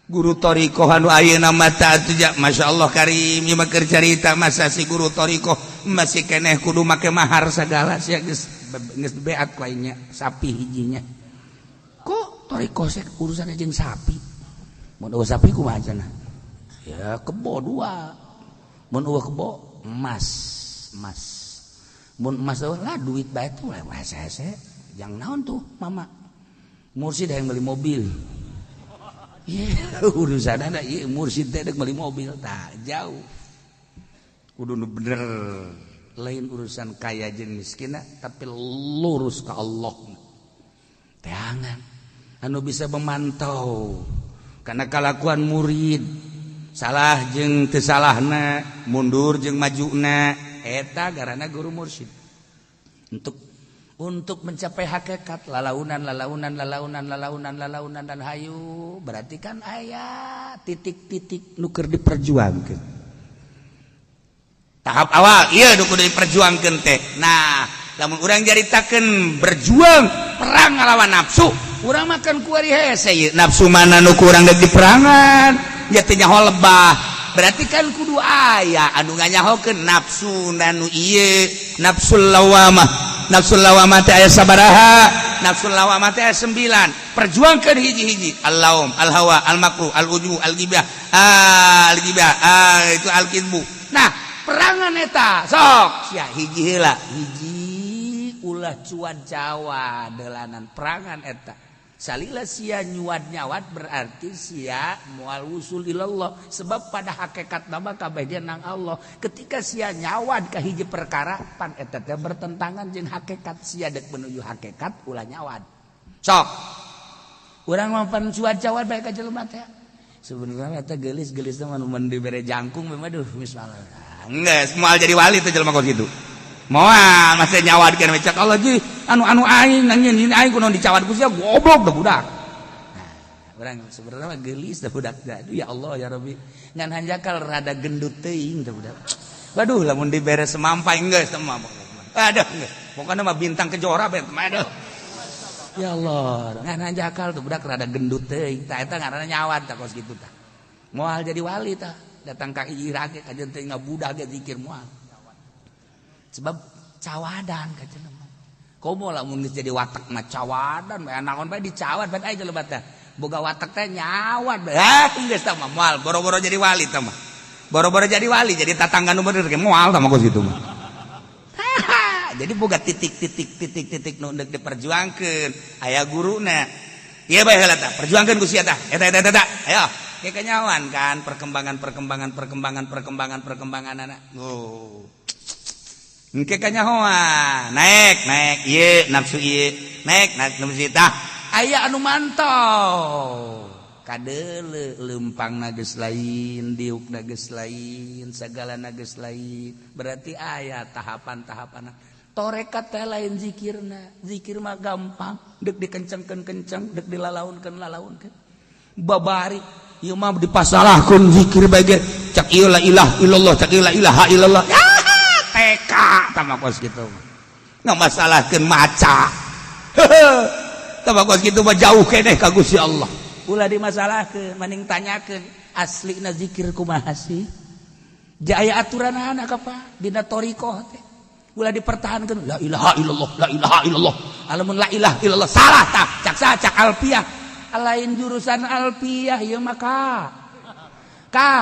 Guru thariqah anu ayeuna mah teu masyaallah karim ieu mah keur carita masa si guru thariqah masih keneh kudu make mahar segala sia geus beat ku nya sapi hijinya. Kok thariqah sek urusanna jeung sapi? Mun eueuh sapi kumaha cenah? Ya kebo dua. Mun eueuh kebo emas. Mun emas lah duit bae tuh hese-hese. Yang naon tuh mama? Mursid yang beli mobil. Iya urusanna ieu mursid teh deuk beli mobil tah jauh. Kudu nu bener lain urusan kaya jeung miskinna tapi lurus ka Allah. Teangan anu bisa memantau karena kalakuan murid salah jeung teu salahna, mundur jeung majuna eta garana guru mursyid. Untuk mencapai hakikat lalaunan dan hayu berarti kan aya titik-titik nu keur diperjuangkeun. Tahap awal ieu nu kudu diperjuangkeun teh. Nah, lamun urang jaritakeun berjuang perang ngalawan nafsu, urang makan kuari hese ieu. Nafsu mana nu ku urang deuk di perangan, nya teh nyaho lebah. Berarti kan kudu aya anu nganyahokeun nafsu anu ieu, nafsul lawamah. Nafsul lawamah teh aya sabaraha? Nafsul lawamah teh aya 9. Perjuangkeun hiji-hiji. Al-laum, al-hawa, al-makruh, al-ujub, al-ghibah, itu al-kidbu. Nah, perangan eta sok sia hiji heula. Hiji ulah cuan Jawa delanan perangan eta. salila sia nyuad-nyawad berarti sia moal wusul ilallah sebab pada hakikat nama kabeh dia nang Allah ketika sia nyawad ka hiji perkara pan eta teh bertentangan jeung hakikat sia dek menuju hakikat ulah nyawad sok urang mah pan cuad-cuad bae ka jelema teh sebenarnya eta geulis-geulis teh mah mun dibere jangkung mah aduh bismillah geus moal jadi wali teh jelema kos kitu moal masih nyawadkeun we cak Allah ji anu aing nangieun ini aing kunaon dicawad ku sia goblok da budak. Nah, urang sebenarnya mah geulis da budak da. Ya Allah ya Rabbi. Ngan hanjakal rada gendut teuing da budak. Waduh lamun dibere semampay geus teh mah. Aduh geus. Pokona mah bintang kejora bet mah aduh. Ya Allah, ngan hanjakal tuh budak rada gendut teuing. Tah eta ngaranna nyawad tah kos kitu tah. Moal jadi wali tah. Datang ka hiji rage kajen teh ngabudak ge zikir moal. Sebab cawadan ka jelema. Komo lamun geus jadi watak mah cawadan bae naon bae dicawad bae aya jelema teh. Boga watak teh nyawad bae. Geus tah mah moal boro-boro jadi wali tah mah. Boro-boro jadi wali jadi tatangga nu bener ge moal tah mah kitu mah. Jadi boga titik nu deuk diperjuangkeun aya guruna. Ieu bae heula tah perjuangkeun ku sia tah. Eta. Ayo. Kayak kenyawan kan perkembangan anak. Oh. Engke kanyahoan naik ieu nafsu ieu naik nafsu tah aya anu mantau kadeuleu leumpangna geus lain diukna geus lain sagalana geus lain berarti aya tahapan-tahapanna torekat teh lain zikirna zikir mah gampang deuk dikencengkeun deuk dilalaunkeun babari ieu mah dipasalahkeun zikir bae cak ieu la ilaha illallah cak ieu la ilaha illallah TK tambah kos gitu nggak masalahkan maca tambah kos gitu mah jauh keneh ka Gusti Allah ulah dimasalahkeun mending tanyakeun aslina zikir kumaha sih jaya aturanana apa dina thariqah teh ulah dipertahankeun la ilaha illallah alamun la ilaha illallah salah tah cak alfiyah lain jurusan alfiyah ieu mah ka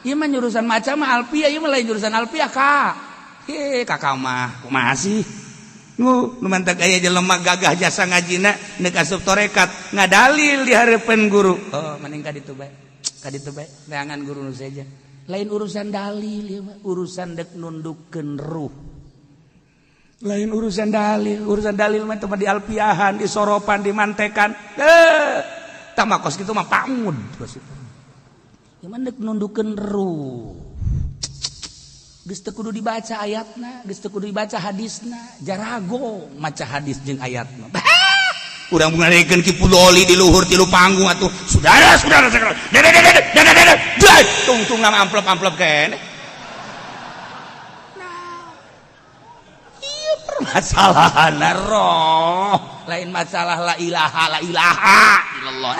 ieu mah jurusan maca mah alfiyah ieu mah lain jurusan alfiyah ka kakak mah kumaha sih nu mantak aya jelema gagah jasa ngajina neuk asup torekat ngadalil di hareupeun guru oh mending ka ditu bae neangan guru nu saja lain urusan dalil ieu mah urusan deuk nundukkeun ruh lain urusan dalil mah teu di alpiahan di soropan di mantekan tah mah kos kitu mah pamud kos kitu ieu mah deuk nundukkeun ruh geus teu kudu dibaca ayatna, geus teu kudu dibaca hadisna, jarago maca hadis jeung ayatna. Urang ngarekeun ki puloli di luhur tilu panggung atuh. Saudara. Tung nama amplop kene. Nah. Ieu permasalahanna roh. Lain masalah la ilaha illallah.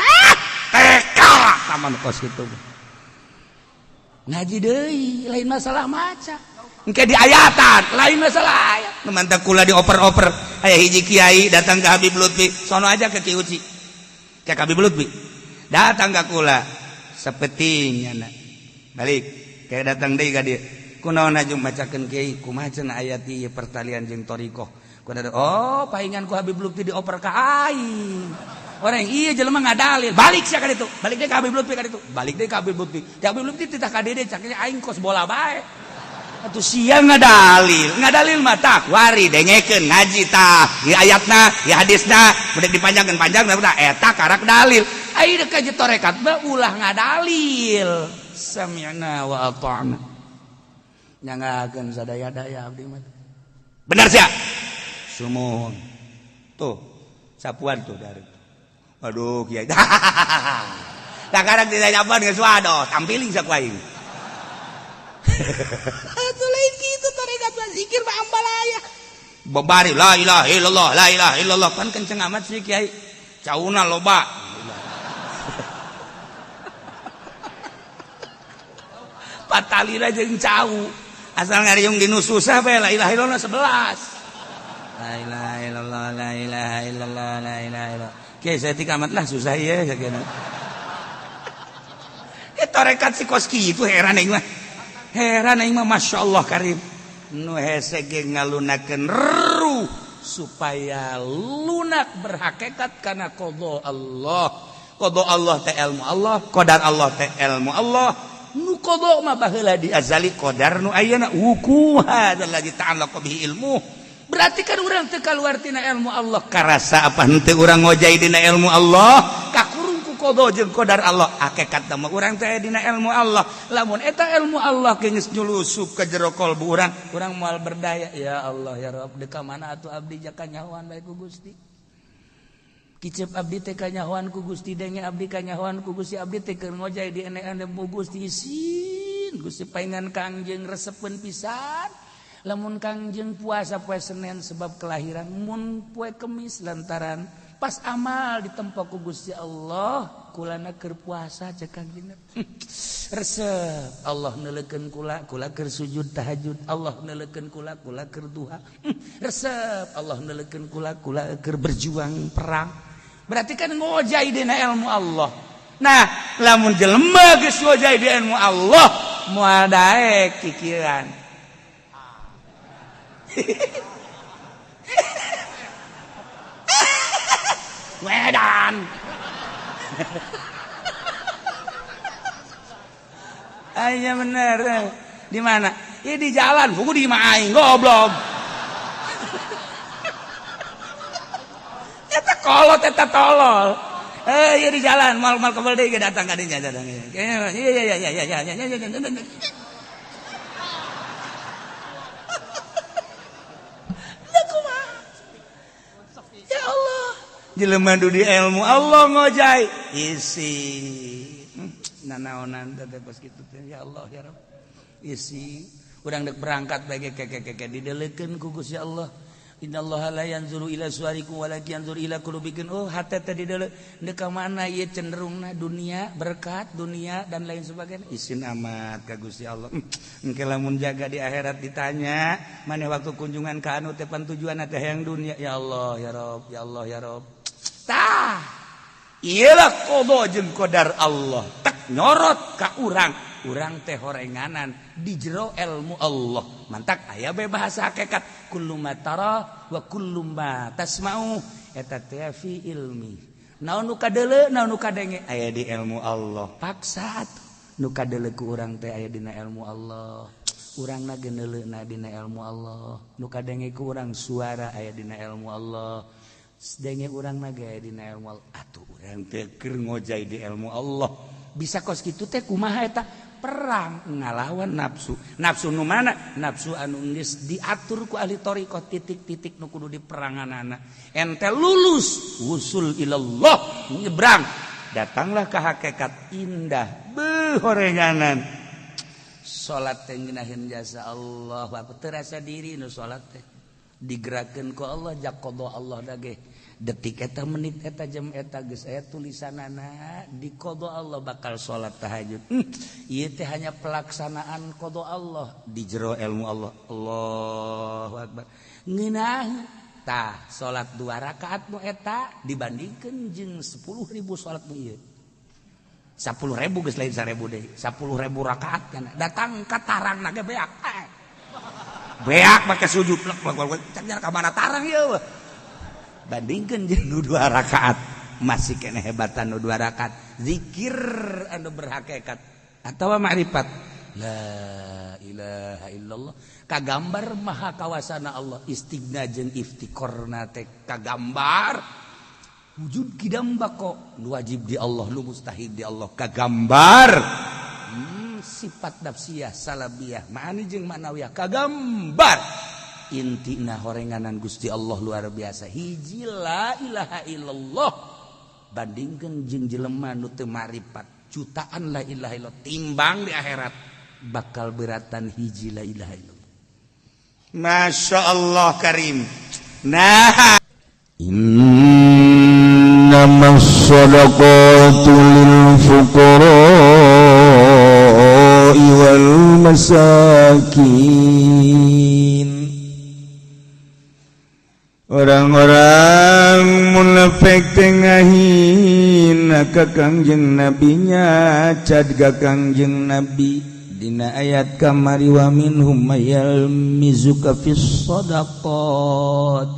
Teka taman kos kitu. Ngaji deui lain masalah maca engke di ayatan lain masalah ayat mantap kula dioper-oper aya hiji kiai datang ke Habib Lutfi sono aja ke Ki Uci ke Habib Lutfi datang ka kula sapetingna balik kayak datang deui ka dieu kunaon ajeng macakeun kiai kumaha cenah ayat ieu pertalian jeung thariqah kunaon oh paingan ku Habib Lutfi dioper ka aing orang iya jelema ngadalil balik sia ka ditu balik deui ka Habib Lutfi ka ditu balik deui ka Habib Lutfi titah ka dede caknya aing kos bola bae atuh sia ngadalil mah tak wari dengekeun ngaji tah di ayatna di hadisna beudek dipanjangkeun eta karak dalil ai deuk ka torekat mah ulah ngadalil sami'na wa ata'na nyangakeun sadaya-daya abdi mah bener sia sumuhun tuh sapuan tuh dari aduh kiai tak kadang tidak nyaman geus waduh tampiling sak aing atuh lain kitu tarekat mah zikir mah ambalaya babari la ilaha illallah pan kenceng amat sih kiai cauna loba patalina jeung cau asal ngariung dinu susah bae la ilaha illallah 11 la ilaha illallah Kiai saya tikamat lah susah ya sakena. Tarekat si kos kitu heran aing mah masyaallah karim. Nu hese ge ngalunakeun ruh supaya lunak berhakikat karena qada Allah. Qada Allah teh ilmu Allah, qadar Allah teh ilmu Allah. Nu qada mah baheula di azali, qadar nu ayeuna wukuha lagi ta'allaqa bihi ilmu. Berarti kan urang teu kaluar tina ilmu Allah. Karasa apa henteu urang ngojai dina ilmu Allah, kakurung ku qada jeung qadar Allah. Hakikat mah urang teh dina ilmu Allah. Lamun eta ilmu Allah geus nyulusup ka jero kalbu urang moal berdaya. Ya Allah ya Rabb, deuk ka mana atuh abdi jaka nyahoan bae ku Gusti. Kicep abdi teh kanyahoan ku Gusti, denge abdi kanyahoan ku Gusti, abdi teh keur ngojai di ene-ene mu Gusti isin. Gusti paingan Kangjeng resepeun pisan. Lamun Kangjeng puasa poe Senin sebab kelahiran, mun poe Kemis lantaran pas amal ditempa ku Gusti Allah, kulana keur puasa cek Kangjeng. Resep Allah neuleukeun kula keur sujud tahajud, Allah neuleukeun kula keur duha. Resep Allah neuleukeun kula keur berjuang perang. Berarti kan ngojai dina ilmu Allah. Nah, lamun jelema geus ngojai dina ilmu Allah, moal daek kikiran. Wedan. Aya bener. Di mana? Ya di jalan, buku di mana aing goblok. Eta kolot eta tolol. Ya di jalan, mal kebal deui datang ka dinya datang. Iya. Jelema du di ilmu Allah ngojai isi nanaonan teh pas kitu teh ya Allah ya Rabb isi urang deuk berangkat bage keke dideleukeun ku Gusti Allah. Innallaha la yanzuru ila suwarikum walakin yanzuru ila qulubikum. Oh hate teh dideleu deuk ka mana ieu cenderungna dunia berkat dunia dan lain sebagainya isin amat ka Gusti Allah. Engke lamun jaga di akhirat ditanya maneh waktu kunjungan ka anu teh pan tujuanna teh hayang dunia ya Allah ya Rabb ya Allah ya Rabb. Tah iyalah qada jeung qadar Allah tak nyorot ka urang teh horenganan di jero ilmu Allah mantak aya bae bahasa hakikat kullu ma tara wa kullu ma tasma'u eta teh fi ilmi naon nu kadeuleu naon nu kadenge aya di ilmu Allah paksa nu kadeuleu ku urang teh aya dina ilmu Allah urangna geuneuleuna dina ilmu Allah nu kadenge ku urang suara aya dina ilmu Allah sedenge urang nage dina ilmu Allah atuh urang teh keur ngojai di ilmu Allah bisa kos kitu teh kumaha eta perang ngalawan nafsu nu mana nafsu anu geus diatur ku ahli thariqah titik-titik nu kudu diperanganana ente lulus wusul ilallah nyebrang datanglah ke hakikat indah behorenganan salat teh ngeunaheun jasa Allah apa terasa diri nu salat teh digerakkeun ku Allah jak qada Allah dage detik eta menit eta jam eta geus aya tulisanana di qada Allah bakal salat tahajud. Ieu teh hanya pelaksanaan qada Allah di jero ilmu Allah. Allahu akbar. Ngeunah tah salat 2 rakaat nu eta dibandingkeun jeung 10.000 salat nu ieu. 10.000 geus lain 1.000 deui. 10.000 rakaat kana datang ka tarangna ge beak. Beak make sujud cak ka mana tarang ieu. Bandingkeun jeung nu 2 rakaat masih keneh hebatan nu 2 rakaat zikir anu berhakikat atawa makrifat la ilaha illallah kagambar maha kawasana Allah istighna jeung iftiqarna teh kagambar wujud kidambako nu wajib di Allah nu mustahil di Allah kagambar sifat nafsiyah salabiyah ma'ani jeung ma'nawiyah kagambar intina horenganan Gusti Allah luar biasa hiji la ilaha illallah bandingkeun jeung jelema nu teu marifat jutaan la ilaha illallah timbang di akhirat bakal beratan hiji la ilaha illallah. Masya Allah karim. Nah innamas shadaqatu lil fuqara'i wal masakin. Orang-orang munafik tengah hina ka Kangjeng Nabinya cad ka Kangjeng Nabi dina ayat kamari wa minhum mayal mizuka fis shadaqat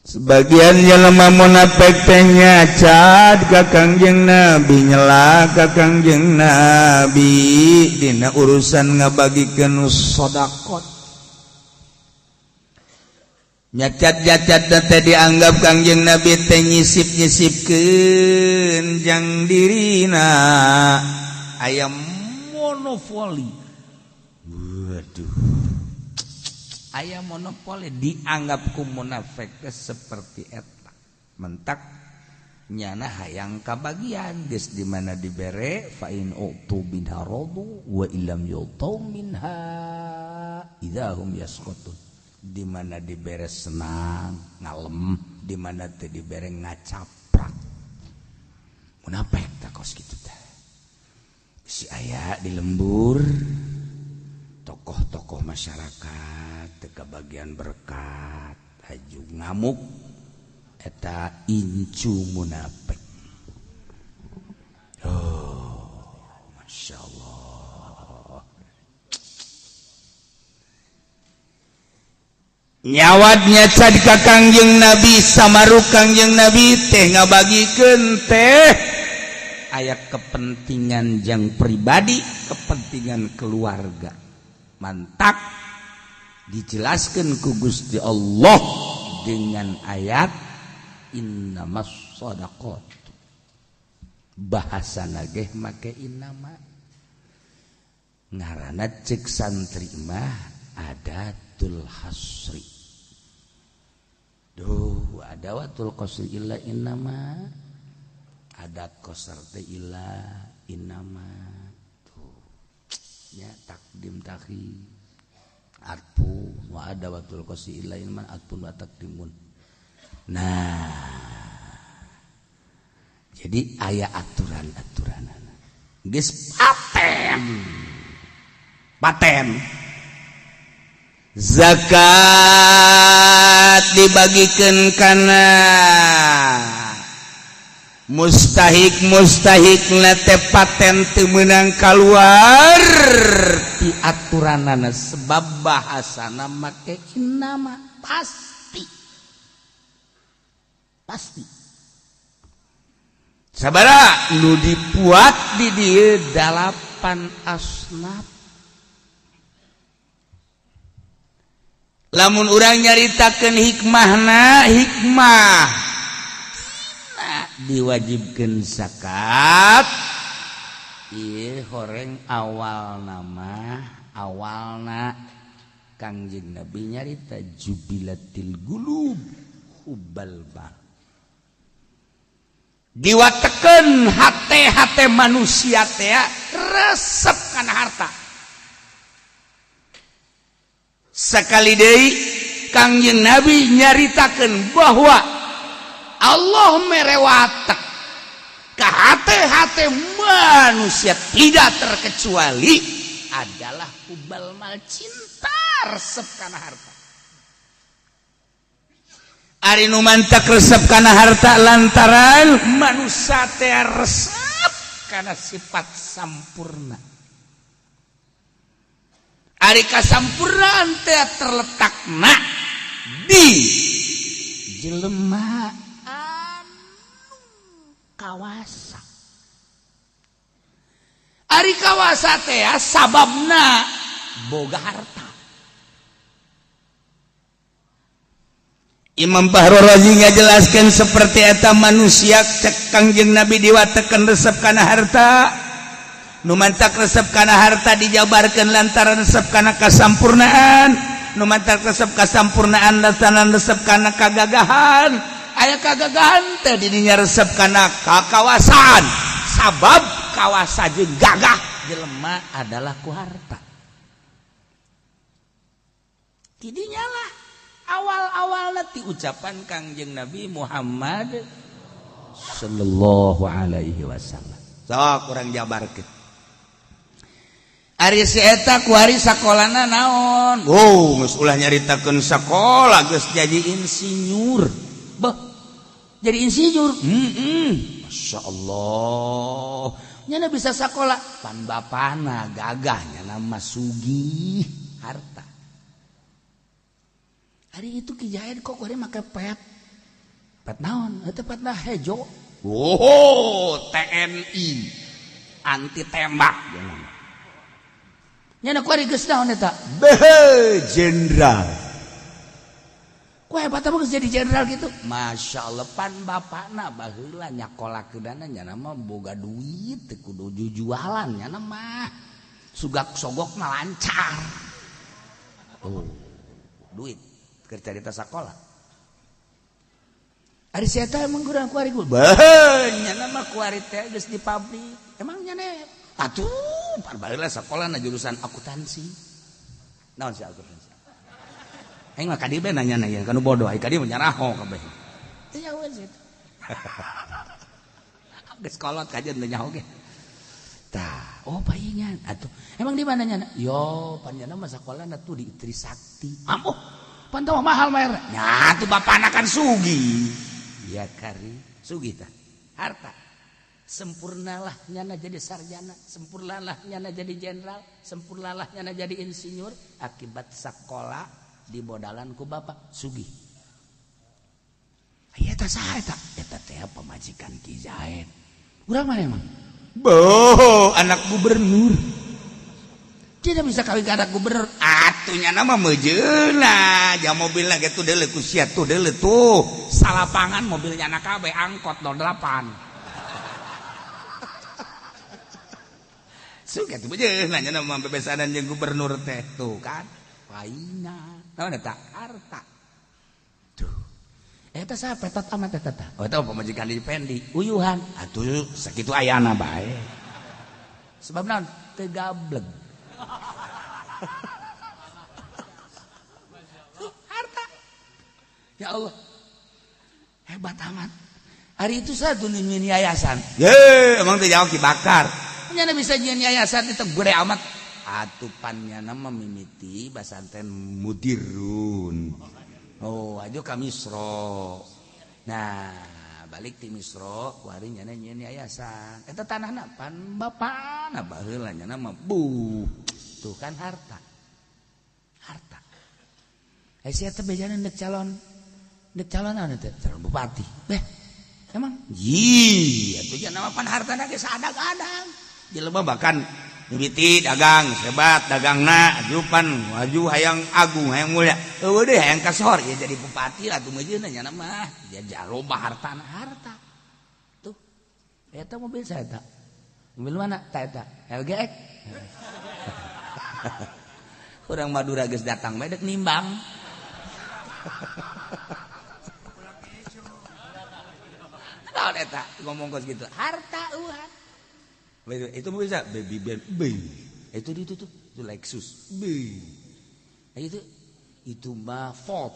Sebagian jelema munafik teh nyacat ka Kangjeng Nabi, nyela ka Kangjeng Nabi dina urusan ngabagikeun sedekah. Nyacat-nyacat teh dianggap Kangjeng Nabi teh nyisip-nyisipkeun jang dirina aya monopoli. Waduh. Aya monopoli dianggap ku munafik seperti eta. Mentak nyana hayang kabagian geus di mana dibere fa in utu minha radu wa illam yutu minha idahum yasqutun. Di mana dibere senang ngalem, di mana teu dibere ngacaprak. Munafik tah kos kitu teh. Si aya di lembur tokoh-tokoh masyarakat teka bagian berkat haju ngamuk eta incu munafik. Oh, masya Allah. Nyawatnya cad ka Kangjeng Nabi samaru Kangjeng Nabi teh ngabagikeun teh aya kepentingan jang pribadi, kepentingan keluarga. Mantak dijelaskan ku Gusti Allah dengan ayat innamas shadaqat. Bahasana ge make innama. Ngaranna cek santri mah adatul hasri. Duh, adawatul qasri illa innama. Adat qasar teh illa innama. Ya takdim takhir atfu wa adawatul qasi illa ilman atfun wa takdimun. Nah, jadi aya aturan-aturanana geus paten zakat dibagikeun kana mustahik teh paten teu meunang kaluar ti aturanana sebab bahasana make innama pasti sabaraha nu dipuat di dieu 8 asnaf. Lamun urang nyaritakeun hikmahna hikmah diwajibkeun zakat ieu horeng awalna Kangjeng Nabi nyarita jubilatil gulub hubbal bal diwatekeun hate-hate manusia teh resep kana harta. Sakali deui Kangjeng Nabi nyaritakeun bahwa Allah merewatak ke hati-hati manusia tidak terkecuali adalah hubal mal cinta resep kana harta. Ari nu mantak resep kana harta lantaran manusia teh resep kana sifat sampurna. Ari kasampurnaan teh terletakna di jelema kawasa. Ari kawasa teh sababna boga harta. Imam Bahrul Razi ngajelaskeun seperti eta manusia cek Kangjeng Nabi diwatekeun resep kana harta. Nu mantak resep kana harta dijabarkeun lantaran resep kana kasampurnaan. Nu mantak resep kasampurnaan lantaran resep kana kagagahan. Aya kagagahan teh didinya resep kana kakawasan. Sabab kawasa jeung gagah jelema adalah ku harta. Tidinya lah awal-awalna ti ucapan Kangjeng Nabi Muhammad sallallahu alaihi wasallam. Sok urang jabarkeun. Ari si eta ku hari sakolana naon? Oh, geus ulah nyaritakeun sakola geus jadi insinyur. Beuh. Jadi insinyur. Masya Allah. Nyana bisa sekolah. Pan bapana gagah nyana masugi harta. Hari itu Ki Jahid kok hari make pet. pet naon eta petna hejo TNI anti tembak nyana kuari geus naon eta jenderal ku hebat apa geus jadi jenderal gitu masyaallah pan bapakna baheula nyakolakeunana nyana mah boga duit teu kudu jualan nyana mah sugak sogokna lancar duit keur carita sakola ari sieta emang kurang kuari gul nyana mah kuari teh geus di pabrik emang nyana atuh baheula sakolana jurusan akuntansi naon si akuntansi aing mah kadieu nanya ya kanu bodoh ai kadieu nyaraho kabeh teu nyaho sih geus kolot kajeun teu nyaho ge tah oh paingan atuh emang di mana nyana yo pan nyana mah sakolana tuh di Trisakti amoh pan teh mahal bayar nya tuh bapana kan sugih ya kari sugih tah harta sempurnalah nyana jadi sarjana sempurnalah nyana jadi jenderal sempurnalah nyana jadi insinyur akibat sekolah di bodalan ku bapak sugih aya tah saha eta eta teh pamajikan Ki Zaid urang mana emang anak gubernur tidak bisa kawin ke anak gubernur atunya nama mejeuna jam mobilna gitu deuleu ku sia tuh deuleu tuh salapangan mobilnya anak kabeh angkot 08 suka tuh mejeuna nya nama bebesanan jeung gubernur teh tuh kan paina naon eta harta tuh eta saha petot amat eta tah oh eta pamajikan di Pendi uyuhan atuh sakitu ayana bae sebab naon teu gableng harta ya Allah hebat amat hari itu satu nyiun yayasan emang teh jauh Ki Bakar nyana bisa nyiun yayasan itu gede amat atupannya nama mimiti basanten mudirun oh ajo ka Misro nah balik ti Misro kuari nyana nyiun yayasan eta tanahna pan bapana baheula nyana mah tuh kan harta sia teh bejana dek calon naon teh calon bupati beh emang atuh nya nama pan hartana ge saadang-adang jelema bahkan mimiti dagang hebat dagangna ajupan maju hayang agung hayang mulia eueuh deui hayang kasor ya jadi bupati lah tuh mejeuna nya mah jaja loba hartana harta tuh eta mobil saya eta mobil mana tah eta LGX kurang Madura geus datang bae dek nimbang naon eta ngomong kos gitu harta uhan itu bisa baby band itu tuh itu Lexus itu mah Ford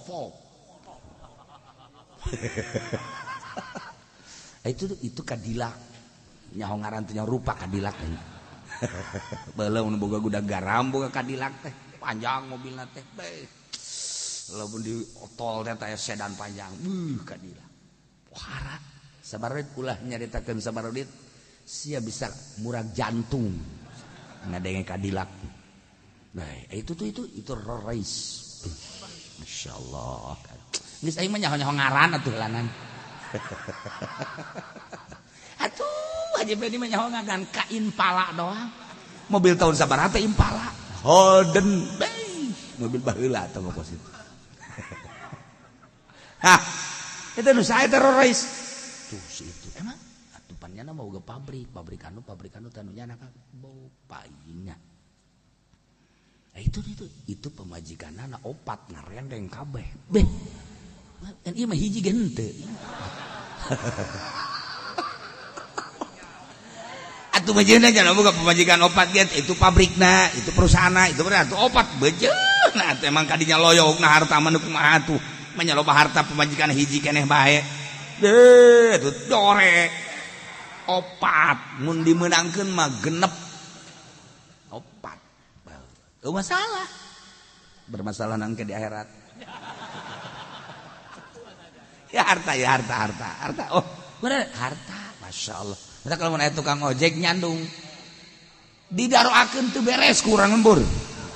itu Cadillac nyaho ngaran teh rupa Cadillac beuleung nu boga gudag garam boga Cadillac teh panjang mobilna teh lamun di tol teh aya sedan panjang Cadillac wahara sabareut ulah nyaritakeun sabareut sia bisa murag jantung ngadenge Cadillac nah itu Rolls Royce masyaallah geus aing mah nyaho-nyaho ngaran atuh lanan atuh Haji Bedi mah nyaho ngaran ka Impala doang mobil tahun sabaraha teh Impala Holden Bay mobil baheula atuh mah kos itu hah itu nu sae teh Rolls Royce tuh si itu emang atupannya mah boga pabrik anu tanu nya anak bau paingna itu pemajikanana opat ngarendeng kabeh beh kan ieu mah hiji ge henteu atuh bejeuna nya boga pemajikan opat ge itu pabrikna itu perusahaanna itu berarti atuh opat bejeuna atuh emang kadinya loyogna harta mah nu kumaha atuh mah nya loba harta pemajikan hiji keneh bae deh atuh dore opat mun dimeunangkeun mah genep opat teu masalah bermasalah nangke di akhirat ya harta oh bener harta masyaallah eta kalau mun aya tukang ojek nyandung didaroakeun teu beres kurang lembur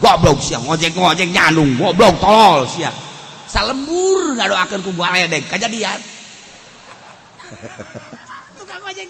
goblok sia ngojek nyandung goblok tolol sia salembur ngadoakeun ku baledeg kajadian tukang ojek